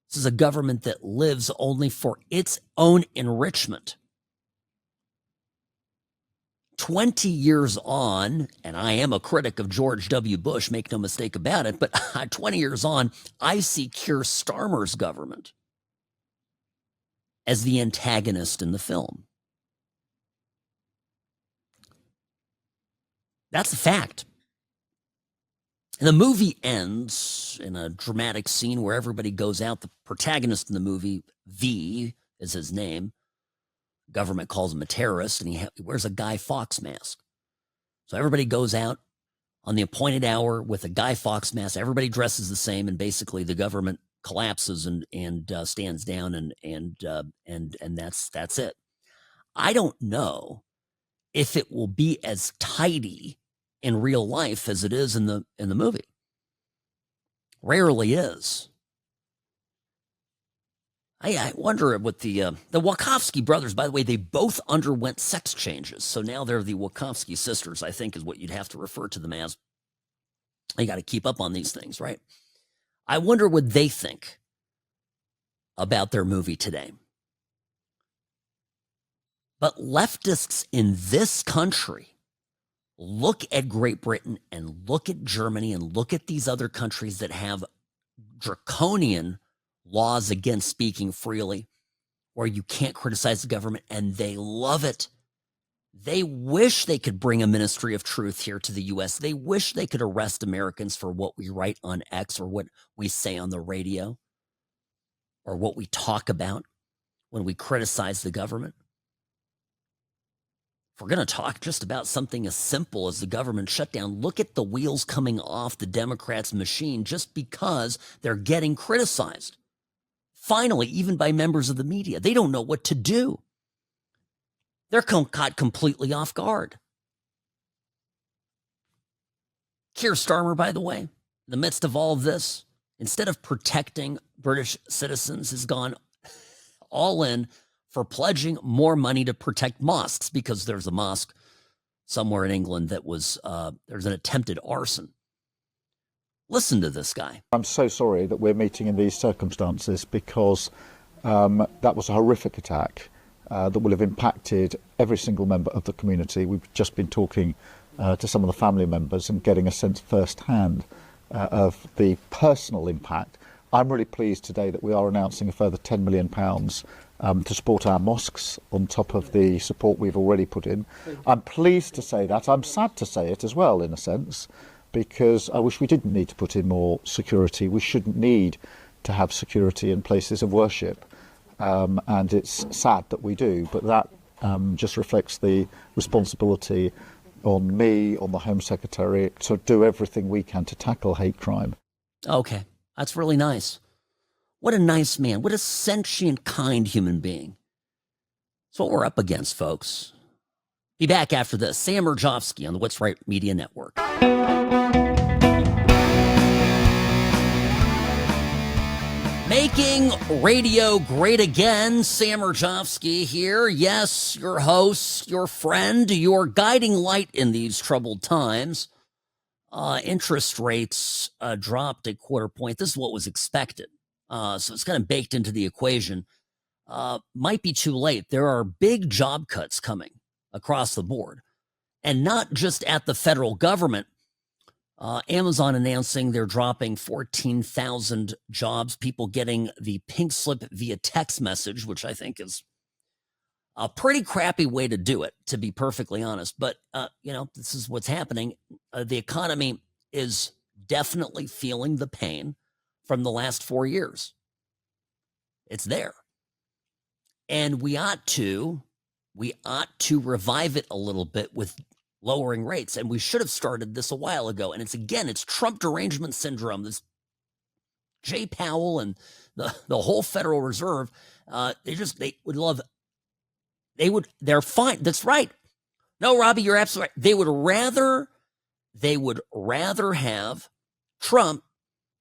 This is a government that lives only for its own enrichment. 20 years on, and I am a critic of George W. Bush, make no mistake about it, but 20 years on, I see Keir Starmer's government as the antagonist in the film. That's a fact. And the movie ends in a dramatic scene where everybody goes out. The protagonist in the movie, V, is his name. Government calls him a terrorist, and he wears a Guy Fawkes mask. So everybody goes out on the appointed hour with a Guy Fawkes mask. Everybody dresses the same, and basically the government collapses and stands down, and that's it. I don't know if it will be as tidy in real life as it is in the movie. Rarely is. I wonder what the Wachowski brothers, by the way, they both underwent sex changes. So now they're the Wachowski sisters, I think is what you'd have to refer to them as. You got to keep up on these things, right? I wonder what they think about their movie today. But leftists in this country look at Great Britain and look at Germany and look at these other countries that have draconian laws against speaking freely, where you can't criticize the government, and they love it. They wish they could bring a ministry of truth here to the U.S. They wish they could arrest Americans for what we write on X or what we say on the radio or what we talk about when we criticize the government. If we're going to talk just about something as simple as the government shutdown, look at the wheels coming off the Democrats' machine just because they're getting criticized. Finally, even by members of the media. They don't know what to do. They're caught completely off guard. Keir Starmer, by the way, in the midst of all of this, instead of protecting British citizens, has gone all in for pledging more money to protect mosques, because there's a mosque somewhere in England that was, there's an attempted arson. Listen to this guy. I'm so sorry that we're meeting in these circumstances, because that was a horrific attack that will have impacted every single member of the community. We've just been talking to some of the family members and getting a sense firsthand of the personal impact. I'm really pleased today that we are announcing a further £10 million to support our mosques on top of the support we've already put in. I'm pleased to say that. I'm sad to say it as well, in a sense, because I wish we didn't need to put in more security. We shouldn't need to have security in places of worship. And it's sad that we do, but that just reflects the responsibility on me, on the Home Secretary, to do everything we can to tackle hate crime. Okay, that's really nice. What a nice man. What a sentient, kind human being. That's what we're up against, folks. Be back after this. Sam Mirejovsky on the What's Right Media Network. Making radio great again. Sam Mirejovsky here. Yes, your host, your friend, your guiding light in these troubled times. Interest rates dropped a quarter point. This is what was expected. So it's kind of baked into the equation. Might be too late. There are big job cuts coming across the board, and not just at the federal government. Amazon announcing they're dropping 14,000 jobs, people getting the pink slip via text message, which I think is a pretty crappy way to do it, to be perfectly honest. But, this is what's happening. The economy is definitely feeling the pain from the last 4 years. It's there. And we ought to revive it a little bit with lowering rates. And we should have started this a while ago. And it's Trump derangement syndrome. This Jay Powell and the whole Federal Reserve, they're fine. That's right. No, Robbie, you're absolutely right. They would rather have Trump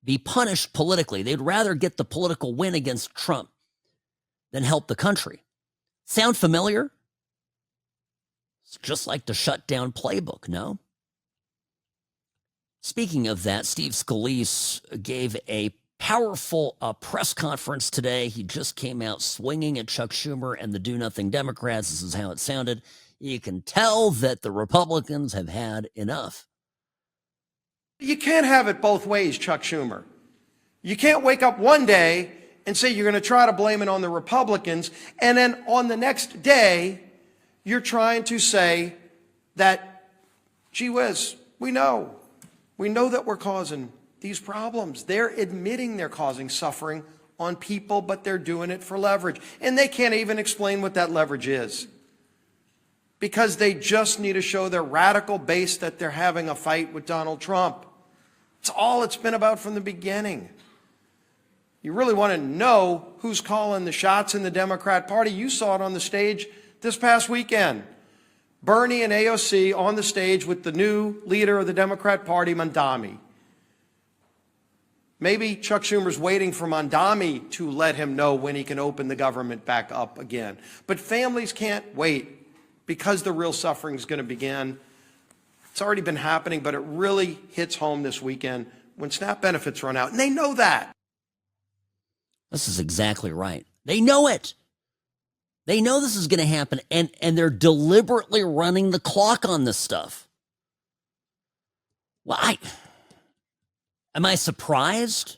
be punished politically. They'd rather get the political win against Trump than help the country. Sound familiar? It's just like the Shutdown playbook, no? Speaking of that, Steve Scalise gave a powerful press conference today. He just came out swinging at Chuck Schumer and the do-nothing Democrats. This is how it sounded. You can tell that the Republicans have had enough. You can't have it both ways, Chuck Schumer. You can't wake up one day and say you're going to try to blame it on the Republicans, and then on the next day, you're trying to say that, gee whiz, we know that we're causing these problems. They're admitting they're causing suffering on people, but they're doing it for leverage. And they can't even explain what that leverage is, because they just need to show their radical base that they're having a fight with Donald Trump. It's all it's been about from the beginning. You really want to know who's calling the shots in the Democrat Party? You saw it on the stage this past weekend. Bernie and AOC on the stage with the new leader of the Democrat Party, Mondami. Maybe Chuck Schumer's waiting for Mondami to let him know when he can open the government back up again. But families can't wait, because the real suffering is going to begin. It's already been happening, but it really hits home this weekend when SNAP benefits run out. And they know that. This is exactly right. They know it. They know this is going to happen, and they're deliberately running the clock on this stuff. Well, am I surprised?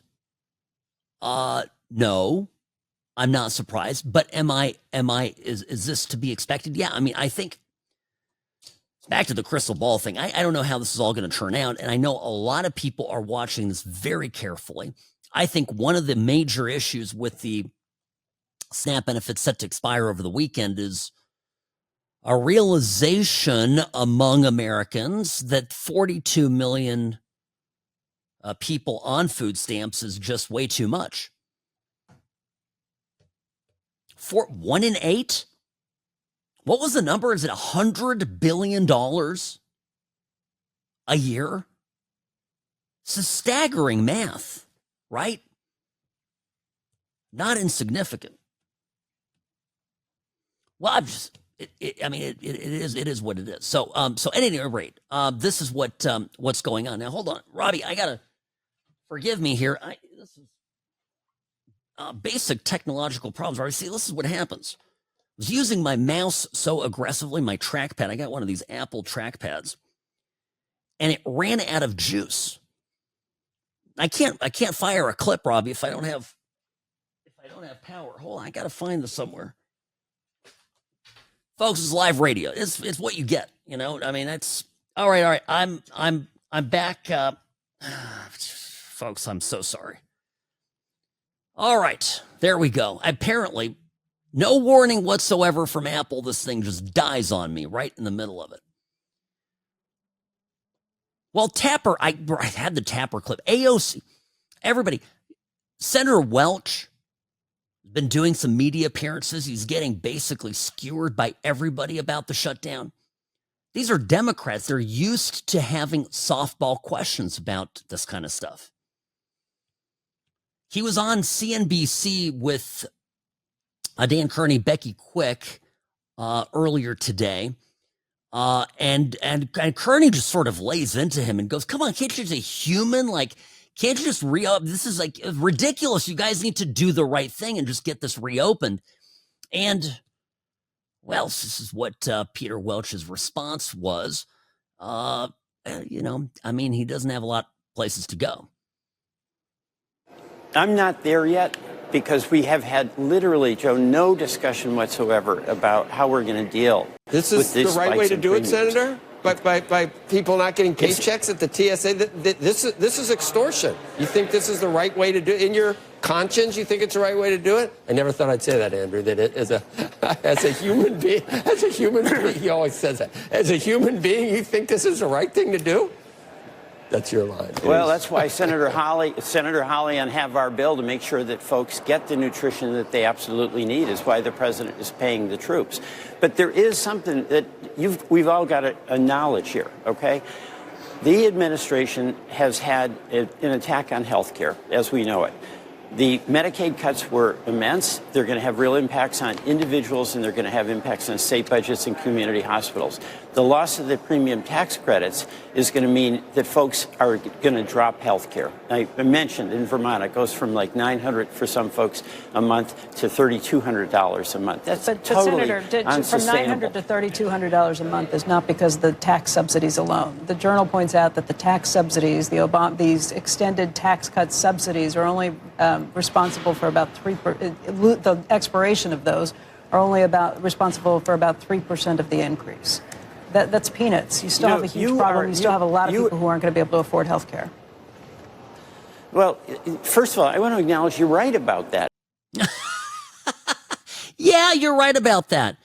No, I'm not surprised. But is this to be expected? Yeah, I mean, I think back to the crystal ball thing. I don't know how this is all going to turn out, and I know a lot of people are watching this very carefully. I think one of the major issues with the SNAP benefits set to expire over the weekend is a realization among Americans that 42 million people on food stamps is just way too much. 1 in 8? What was the number? Is it $100 billion a year? It's a staggering math. right? Not insignificant. Well, it is what it is. So at any rate, this is what's going on. Now, hold on, Robbie, I gotta forgive me here. This is basic technological problems. Robbie, see, this is what happens. I was using my mouse so aggressively, my trackpad. I got one of these Apple trackpads, and it ran out of juice. I can't fire a clip, Robbie, if I don't have power. Hold on, I gotta find this somewhere. Folks, it's live radio. It's what you get, you know. I mean, it's all right. I'm back, folks. I'm so sorry. All right, there we go. Apparently, no warning whatsoever from Apple. This thing just dies on me right in the middle of it. Well, Tapper, I had the Tapper clip. AOC, everybody. Senator Welch has been doing some media appearances. He's getting basically skewered by everybody about the shutdown. These are Democrats. They're used to having softball questions about this kind of stuff. He was on CNBC with Dan Kearney, Becky Quick earlier today. And Kearney just sort of lays into him and goes, come on, can't you just a human? Like, can't you just re-up? This is like ridiculous. You guys need to do the right thing and just get this reopened. And, well, this is what Peter Welch's response was. You know, I mean, he doesn't have a lot of places to go. I'm not there yet because we have had literally, Joe, no discussion whatsoever about how we're going to deal This is the right way to do it, Senator? By people not getting paychecks at the TSA? This is extortion. You think this is the right way to do it? In your conscience, you think it's the right way to do it? I never thought I'd say that, Andrew, that it, as a human being, he always says that. As a human being, you think this is the right thing to do? That's your line. Well, that's why Senator Hawley and have our bill to make sure that folks get the nutrition that they absolutely need is why the president is paying the troops. But there is something that we've all got to acknowledge here, okay? The administration has had an attack on health care, as we know it. The Medicaid cuts were immense. They're going to have real impacts on individuals, and they're going to have impacts on state budgets and community hospitals. The loss of the premium tax credits is going to mean that folks are going to drop health care. I mentioned in Vermont, it goes from like $900 for some folks a month to $3,200 a month. That's totally Senator, unsustainable. from $900 to $3,200 a month is not because of the tax subsidies alone. The Journal points out that the tax subsidies, these extended tax cut subsidies, are only responsible for about the expiration of those are only responsible for about 3% of the increase. That's peanuts. You still have a huge problem. You still have a lot of people who aren't going to be able to afford health care. Well, first of all, I want to acknowledge you're right about that. Yeah, you're right about that.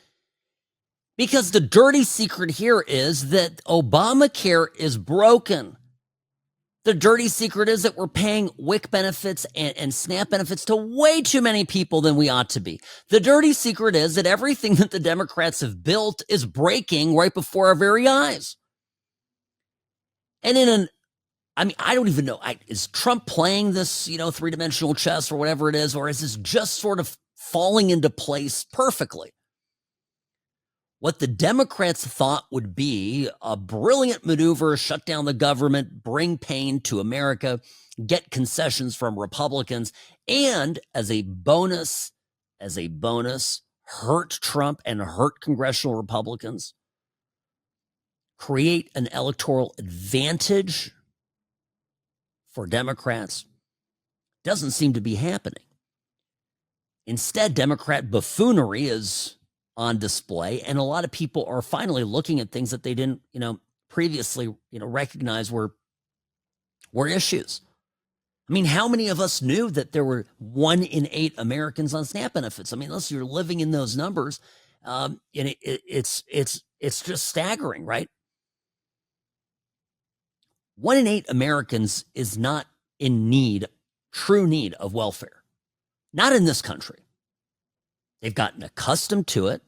Because the dirty secret here is that Obamacare is broken. The dirty secret is that we're paying WIC benefits and SNAP benefits to way too many people than we ought to be. The dirty secret is that everything that the Democrats have built is breaking right before our very eyes. And I don't even know, is Trump playing this, three-dimensional chess or whatever it is, or is this just sort of falling into place perfectly? What the Democrats thought would be a brilliant maneuver, shut down the government, bring pain to America, get concessions from Republicans, and as a bonus, hurt Trump and hurt congressional Republicans, create an electoral advantage for Democrats, doesn't seem to be happening. Instead, Democrat buffoonery is on display, and a lot of people are finally looking at things that they didn't, previously, recognize were issues. I mean, how many of us knew that there were 1 in 8 Americans on SNAP benefits? I mean, unless you're living in those numbers, and it's just staggering, right? 1 in 8 Americans is not in true need of welfare. Not in this country. They've gotten accustomed to it.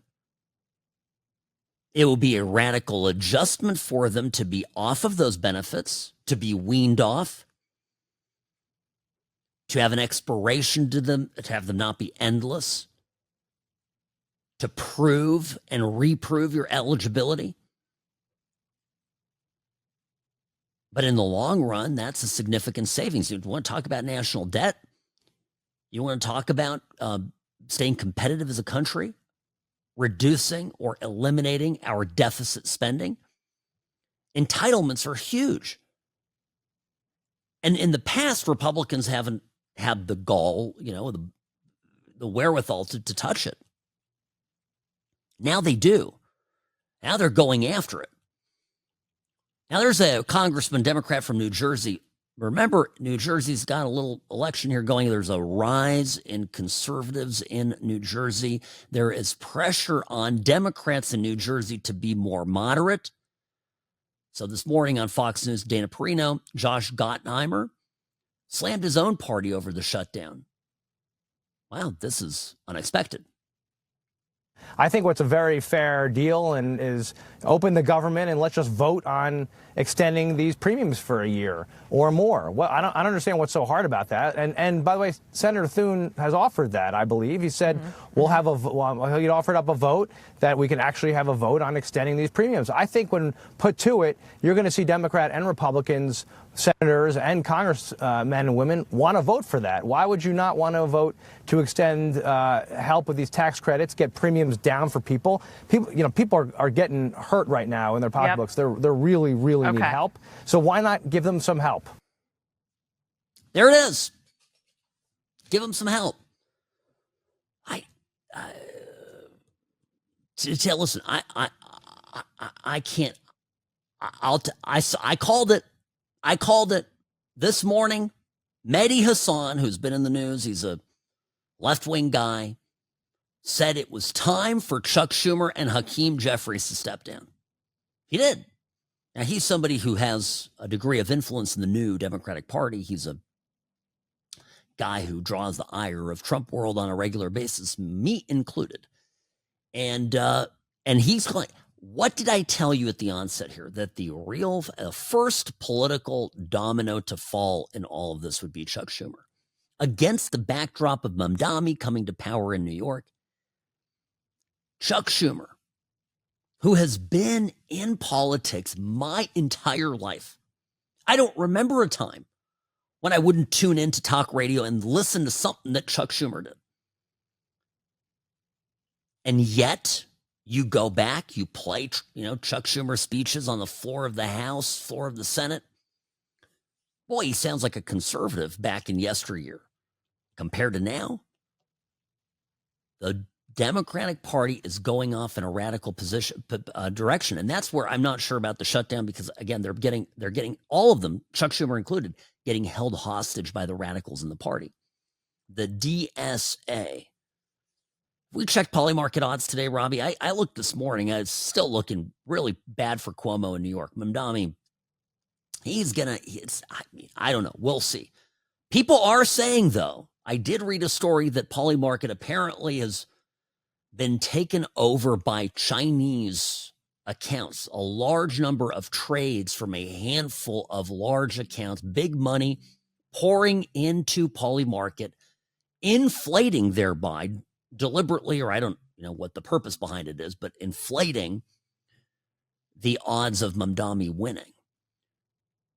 It will be a radical adjustment for them to be off of those benefits, to be weaned off. to have an expiration to them, to have them not be endless, to prove and reprove your eligibility. But in the long run, that's a significant savings. You want to talk about national debt? You want to talk about staying competitive as a country? Reducing or eliminating our deficit spending? Entitlements are huge. And in the past, Republicans haven't had the gall, the wherewithal to touch it. Now they do. Now they're going after it. Now there's a congressman, Democrat from New Jersey. Remember, New Jersey's got a little election here going. There's a rise in conservatives in New Jersey. There is pressure on Democrats in New Jersey to be more moderate. So this morning on Fox News, Dana Perino, Josh Gottheimer slammed his own party over the shutdown. Wow, this is unexpected. I think what's a very fair deal and is open the government and let's just vote on extending these premiums for a year or more. Well, I don't understand what's so hard about that. And by the way, Senator Thune has offered that, I believe. He said we'll have he offered up a vote that we can actually have a vote on extending these premiums. I think when put to it, you're going to see Democrat and Republicans, senators and congressmen and women want to vote for that. Why would you not want to vote to extend help with these tax credits, get premiums down for people? People are getting hurt right now in their pocketbooks. Yep. They're really need help. So why not give them some help? There it is. Give them some help. Listen, I can't. I called it. I called it this morning. Mehdi Hasan, who's been in the news, he's a left-wing guy, said it was time for Chuck Schumer and Hakeem Jeffries to step down. He did. Now, he's somebody who has a degree of influence in the new Democratic Party. He's a guy who draws the ire of Trump world on a regular basis, me included. And he's like, what did I tell you at the onset here? That the real first political domino to fall in all of this would be Chuck Schumer. Against the backdrop of Mamdani coming to power in New York, Chuck Schumer, who has been in politics my entire life. I don't remember a time when I wouldn't tune into talk radio and listen to something that Chuck Schumer did. And yet, you go back, you play, Chuck Schumer speeches on the floor of the House, floor of the Senate. Boy, he sounds like a conservative back in yesteryear. Compared to now, the Democratic Party is going off in a radical direction. And that's where I'm not sure about the shutdown because, again, they're getting all of them, Chuck Schumer included, getting held hostage by the radicals in the party. The DSA. We checked Polymarket odds today, Robbie. I looked this morning. It's still looking really bad for Cuomo in New York. Mamdani, I don't know. We'll see. People are saying, though, I did read a story that Polymarket apparently has been taken over by Chinese accounts, a large number of trades from a handful of large accounts, big money pouring into Polymarket, inflating thereby deliberately, or I don't know what the purpose behind it is, but inflating the odds of Mamdani winning.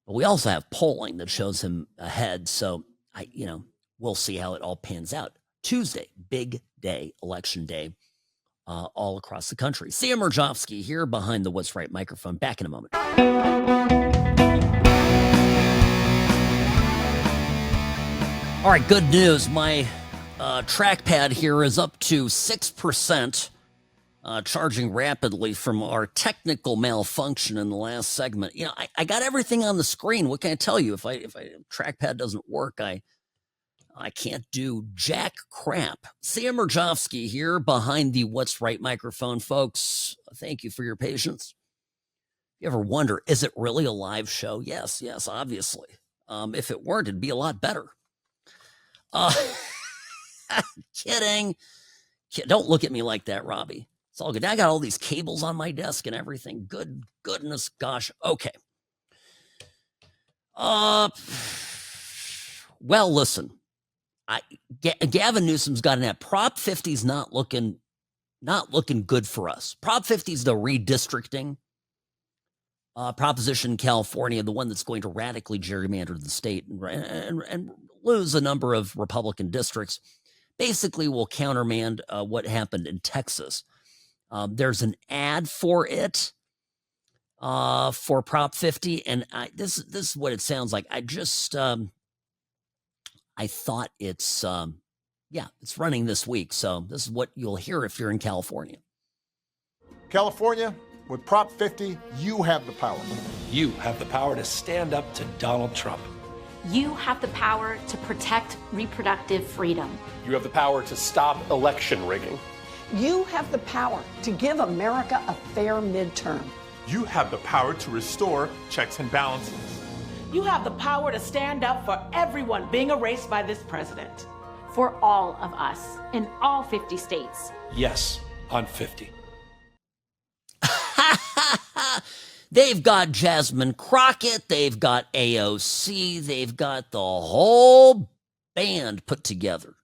But we also have polling that shows him ahead. So we'll see how it all pans out. Tuesday, big day, election day, all across the country. See Mirejovsky here behind the What's Right microphone. Back in a moment. All right, good news. My trackpad here is up to 6%, charging rapidly from our technical malfunction in the last segment. I got everything on the screen. What can I tell you? If trackpad doesn't work, I can't do jack crap. Sam Mirejovsky here behind the What's Right microphone, folks. Thank you for your patience. You ever wonder, is it really a live show? Yes, obviously. If it weren't, it'd be a lot better. Kidding. Don't look at me like that, Robbie. It's all good. I got all these cables on my desk and everything. Goodness, gosh. Okay. Well, listen. Gavin Newsom's got an app. Prop 50's not looking good for us. Prop 50 is the redistricting proposition in California, the one that's going to radically gerrymander the state and lose a number of Republican districts. Basically will countermand what happened in Texas. There's an ad for it for Prop 50, and this is what it sounds like. I thought it's it's running this week, so this is what you'll hear if you're in California. California, with Prop 50, you have the power. You have the power to stand up to Donald Trump. You have the power to protect reproductive freedom. You have the power to stop election rigging. You have the power to give America a fair midterm. You have the power to restore checks and balances. You have the power to stand up for everyone being erased by this president. For all of us in all 50 states. Yes, on 50. They've got Jasmine Crockett, they've got AOC, they've got the whole band put together.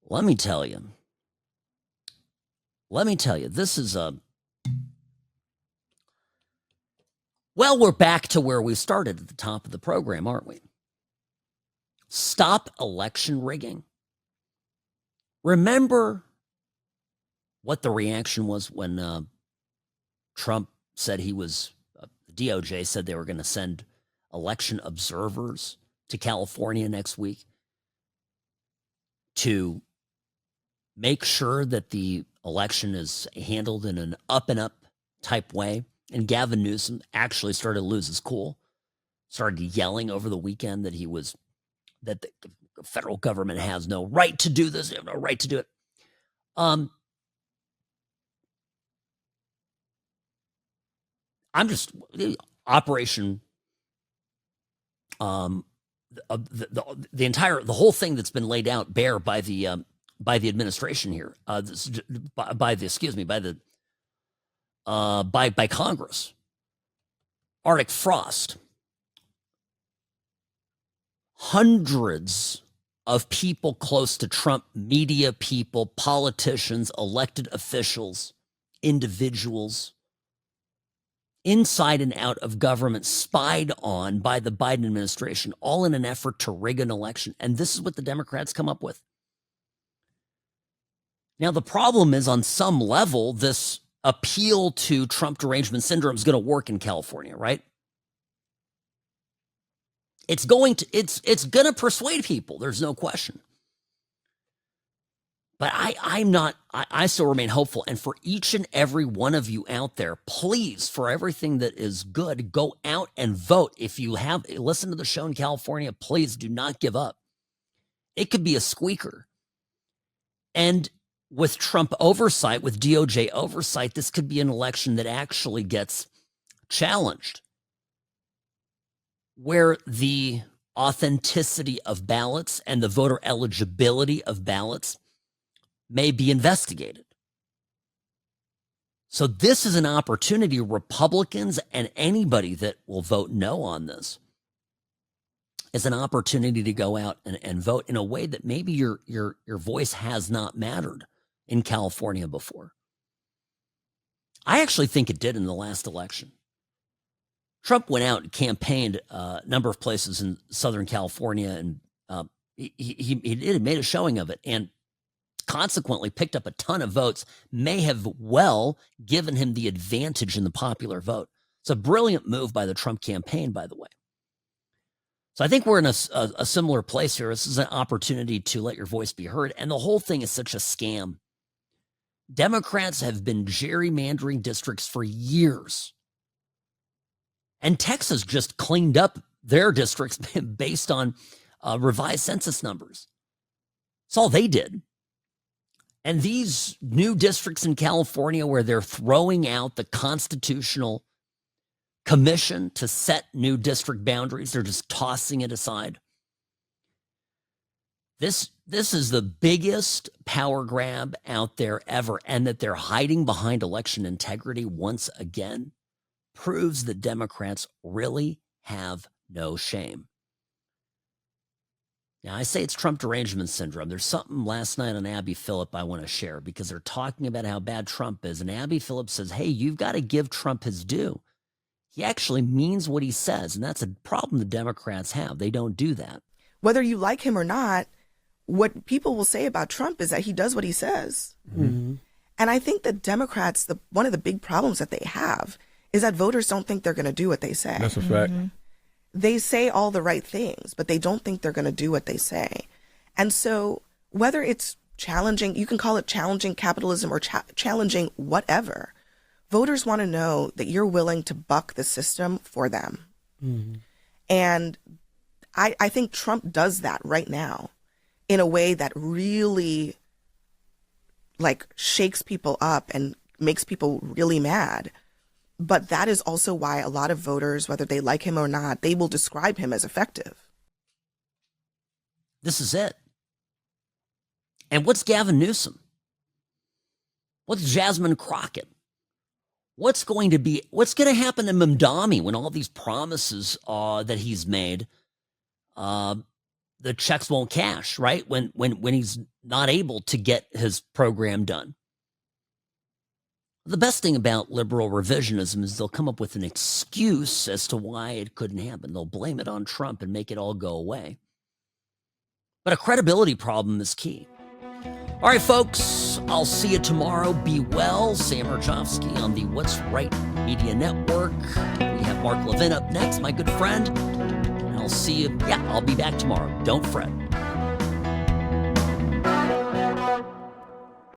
Let me tell you, this is well, we're back to where we started at the top of the program, aren't we? Stop election rigging. Remember what the reaction was when Trump said the DOJ said they were going to send election observers to California next week to make sure that the election is handled in an up and up type way. And Gavin Newsom actually started to lose his cool, started yelling over the weekend that that the federal government has no right to do this, they have no right to do it. I'm just Operation the whole thing that's been laid out bare by the administration here, by Congress. Arctic frost. Hundreds of people close to Trump, media people, politicians, elected officials, individuals, inside and out of government, spied on by the Biden administration, all in an effort to rig an election. And this is what the Democrats come up with. Now, the problem is, on some level, this appeal to Trump derangement syndrome is going to work in California, right? It's going to persuade people. There's no question. But I still remain hopeful. And for each and every one of you out there, please, for everything that is good, go out and vote. If you have listened to the show in California, please do not give up. It could be a squeaker. And with Trump oversight, with DOJ oversight, this could be an election that actually gets challenged, where the authenticity of ballots and the voter eligibility of ballots may be investigated. So this is an opportunity, Republicans and anybody that will vote no on this, is an opportunity to go out and vote in a way that maybe your voice has not mattered in California before. I actually think it did in the last election. Trump went out and campaigned a number of places in Southern California, and he made a showing of it, and consequently picked up a ton of votes, may have well given him the advantage in the popular vote. It's a brilliant move by the Trump campaign, by the way. So I think we're in a similar place here. This is an opportunity to let your voice be heard, and the whole thing is such a scam. Democrats have been gerrymandering districts for years. And Texas just cleaned up their districts based on revised census numbers. That's all they did. And these new districts in California, where they're throwing out the constitutional commission to set new district boundaries, they're just tossing it aside. This is the biggest power grab out there ever, and that they're hiding behind election integrity once again proves that Democrats really have no shame. Now, I say it's Trump derangement syndrome. There's something last night on Abby Phillip I want to share because they're talking about how bad Trump is. And Abby Phillip says, hey, you've got to give Trump his due. He actually means what he says. And that's a problem the Democrats have. They don't do that. Whether you like him or not, what people will say about Trump is that he does what he says. Mm-hmm. And I think that Democrats, one of the big problems that they have is that voters don't think they're going to do what they say. That's a fact. They say all the right things, but they don't think they're going to do what they say. And so whether it's challenging, you can call it challenging capitalism or challenging whatever, voters want to know that you're willing to buck the system for them. Mm-hmm. And I think Trump does that right now in a way that really like shakes people up and makes people really mad. But that is also why a lot of voters, whether they like him or not, they will describe him as effective. This is it. And what's Gavin Newsom? What's Jasmine Crockett? What's going to happen to Mamdani when all these promises that he's made, the checks won't cash, right? When he's not able to get his program done. The best thing about liberal revisionism is they'll come up with an excuse as to why it couldn't happen. They'll blame it on Trump and make it all go away. But a credibility problem is key. All right, folks, I'll see you tomorrow. Be well. Sam Mirejovsky on the What's Right Media Network. We have Mark Levin up next, my good friend. And I'll see you. Yeah, I'll be back tomorrow. Don't fret.